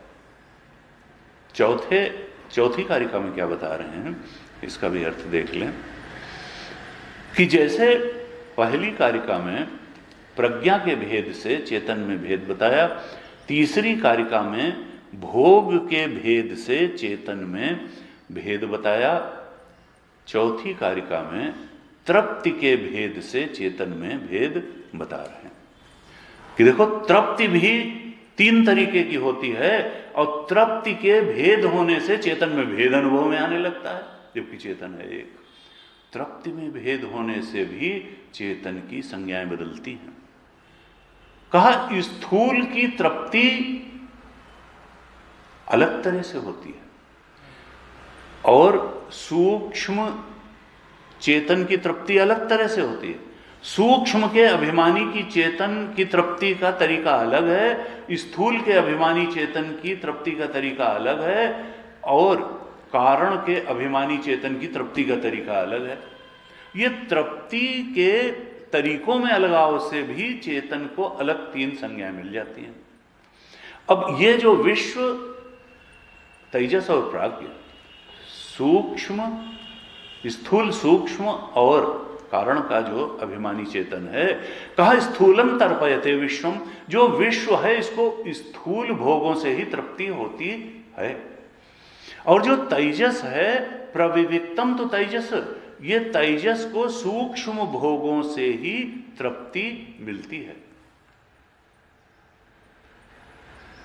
चौथी कारिका में क्या बता रहे हैं, इसका भी अर्थ देख लें कि जैसे पहली कारिका में प्रज्ञा के भेद से चेतन में भेद बताया, तीसरी कारिका में भोग के भेद से चेतन में भेद बताया, चौथी कारिका में तृप्ति के भेद से चेतन में भेद बता रहे हैं कि देखो तृप्ति भी तीन तरीके की होती है, और तृप्ति के भेद होने से चेतन में भेद अनुभव में आने लगता है, जबकि चेतन है एक। तृप्ति में भेद होने से भी चेतन की संज्ञाएं बदलती हैं। कहा स्थूल की तृप्ति अलग तरह से होती है, और सूक्ष्म चेतन की तृप्ति अलग तरह से होती है। सूक्ष्म के अभिमानी की चेतन की तृप्ति का तरीका अलग है, स्थूल के अभिमानी चेतन की तृप्ति का तरीका अलग है, और कारण के अभिमानी चेतन की तृप्ति का तरीका अलग है। ये तृप्ति के तरीकों में अलगाव से भी चेतन को अलग तीन संज्ञाएं मिल जाती हैं। अब ये जो विश्व, तेजस और प्राज्ञ, सूक्ष्म, स्थूल, सूक्ष्म और कारण का जो अभिमानी चेतन है, कहा स्थूलम तर्पयते विश्वम, जो विश्व है इसको स्थूल भोगों से ही तृप्ति होती है। और जो तेजस है प्रविविक्तम, तो तेजस, ये तेजस को सूक्ष्म भोगों से ही तृप्ति मिलती है।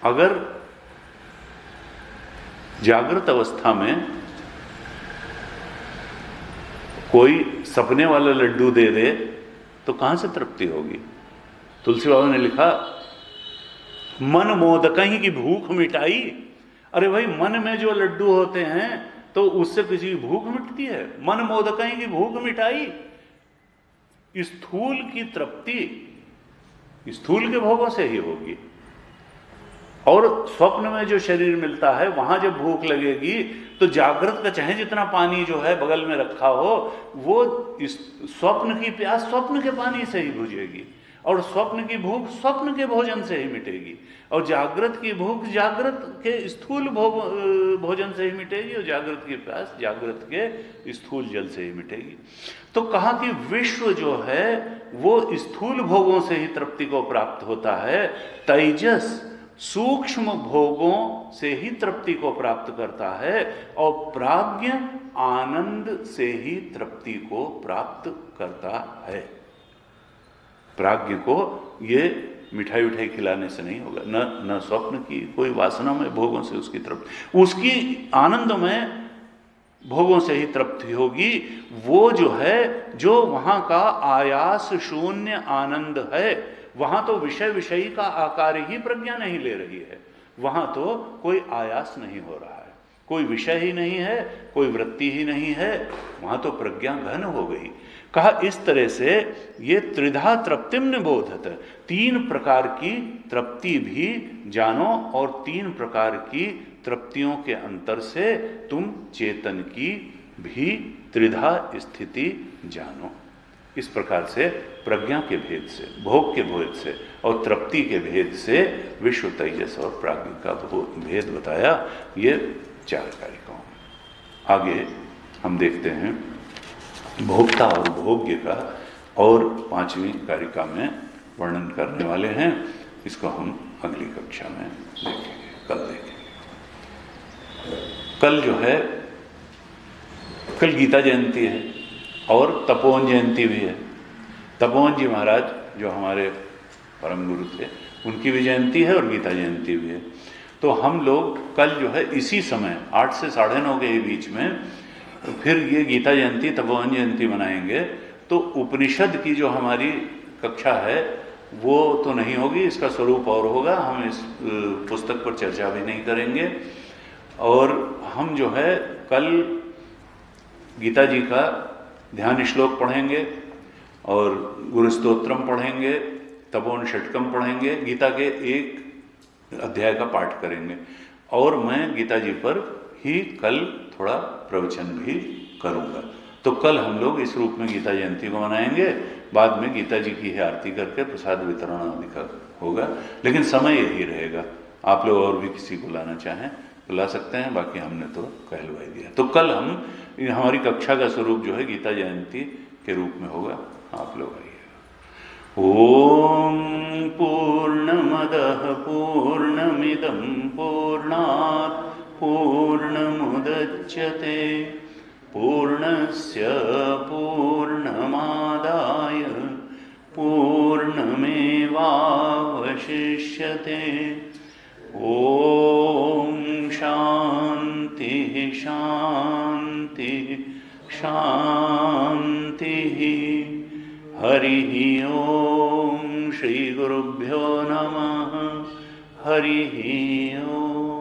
अगर जागृत अवस्था में कोई सपने वाला लड्डू दे दे तो कहां से तृप्ति होगी? तुलसी बाबा ने लिखा, मन मोदकहीं की भूख मिटाई। अरे भाई, मन में जो लड्डू होते हैं तो उससे किसी की भूख मिटती है? मन मोदकहीं की भूख मिटाई। स्थूल की तृप्ति स्थूल के भोगों से ही होगी, और स्वप्न में जो शरीर मिलता है वहां जब भूख लगेगी तो जागृत का चाहे जितना पानी जो है बगल में रखा हो, वो इस स्वप्न की प्यास स्वप्न के पानी से ही बुझेगी, और स्वप्न की भूख स्वप्न के भोजन से ही मिटेगी, और जागृत की भूख जागृत के स्थूल भोजन से ही मिटेगी, और जागृत की प्यास जागृत के स्थूल जल से ही मिटेगी। तो कहा कि विश्व जो है वो स्थूल भोगों से ही तृप्ति को प्राप्त होता है, तेजस सूक्ष्म भोगों से ही तृप्ति को प्राप्त करता है, और प्राज्ञ आनंद से ही तृप्ति को प्राप्त करता है। प्राज्ञ को ये मिठाई उठाई खिलाने से नहीं होगा, न स्वप्न की कोई वासना में भोगों से उसकी तृप्ति, उसकी आनंद में भोगों से ही तृप्ति होगी। वो जो है, जो वहां का आयास शून्य आनंद है, वहां तो विषय विषयी का आकार ही प्रज्ञा नहीं ले रही है, वहां तो कोई आयास नहीं हो रहा है, कोई विषय ही नहीं है, कोई वृत्ति ही नहीं है, वहां तो प्रज्ञा घन हो गई। कहा इस तरह से ये त्रिधा तृप्तिम निबोधत, तीन प्रकार की तृप्ति भी जानो, और तीन प्रकार की तृप्तियों के अंतर से तुम चेतन की भी त्रिधा स्थिति जानो। इस प्रकार से प्रज्ञा के भेद से, भोग के भेद से और तृप्ति के भेद से विश्व, तेजस और प्राज्ञ का भेद बताया, ये 4 कारिकाओं में। आगे हम देखते हैं भोक्ता और भोग्य का, और 5वीं कारिका में वर्णन करने वाले हैं। इसको हम अगली कक्षा में देखेंगे, कल देखेंगे। कल जो है, कल गीता जयंती है और तपोवन जयंती भी है। तपोवन जी महाराज जो हमारे परम गुरु थे, उनकी भी जयंती है और गीता जयंती भी है। तो हम लोग कल जो है इसी समय 8 से 9:30 के बीच में फिर ये गीता जयंती, तपोवन जयंती मनाएंगे। तो उपनिषद की जो हमारी कक्षा है वो तो नहीं होगी, इसका स्वरूप और होगा, हम इस पुस्तक पर चर्चा भी नहीं करेंगे। और हम जो है कल गीता जी का ध्यान श्लोक पढ़ेंगे और गुरु स्तोत्रम पढ़ेंगे, तपोवन षटकम पढ़ेंगे, गीता के एक अध्याय का पाठ करेंगे, और मैं गीता जी पर ही कल थोड़ा प्रवचन भी करूँगा। तो कल हम लोग इस रूप में गीता जयंती को मनाएंगे, बाद में गीता जी की ही आरती करके प्रसाद वितरण आदि का होगा, लेकिन समय यही रहेगा। आप लोग और भी किसी को लाना चाहें तो ला सकते हैं, बाकी हमने तो कहलवा दिया। तो कल हम, हमारी कक्षा का स्वरूप जो है गीता जयंती के रूप में होगा, आप लोग आइए। ओम पूर्णमदः पूर्णमिदं पूर्णात् पूर्णमुदच्यते पूर्णस्य पूर्णमादाय पूर्णमेवावशिष्यते। ओम शांति शांति शांति। हरि ओम। श्री गुरुभ्यो नमः। हरि ओम।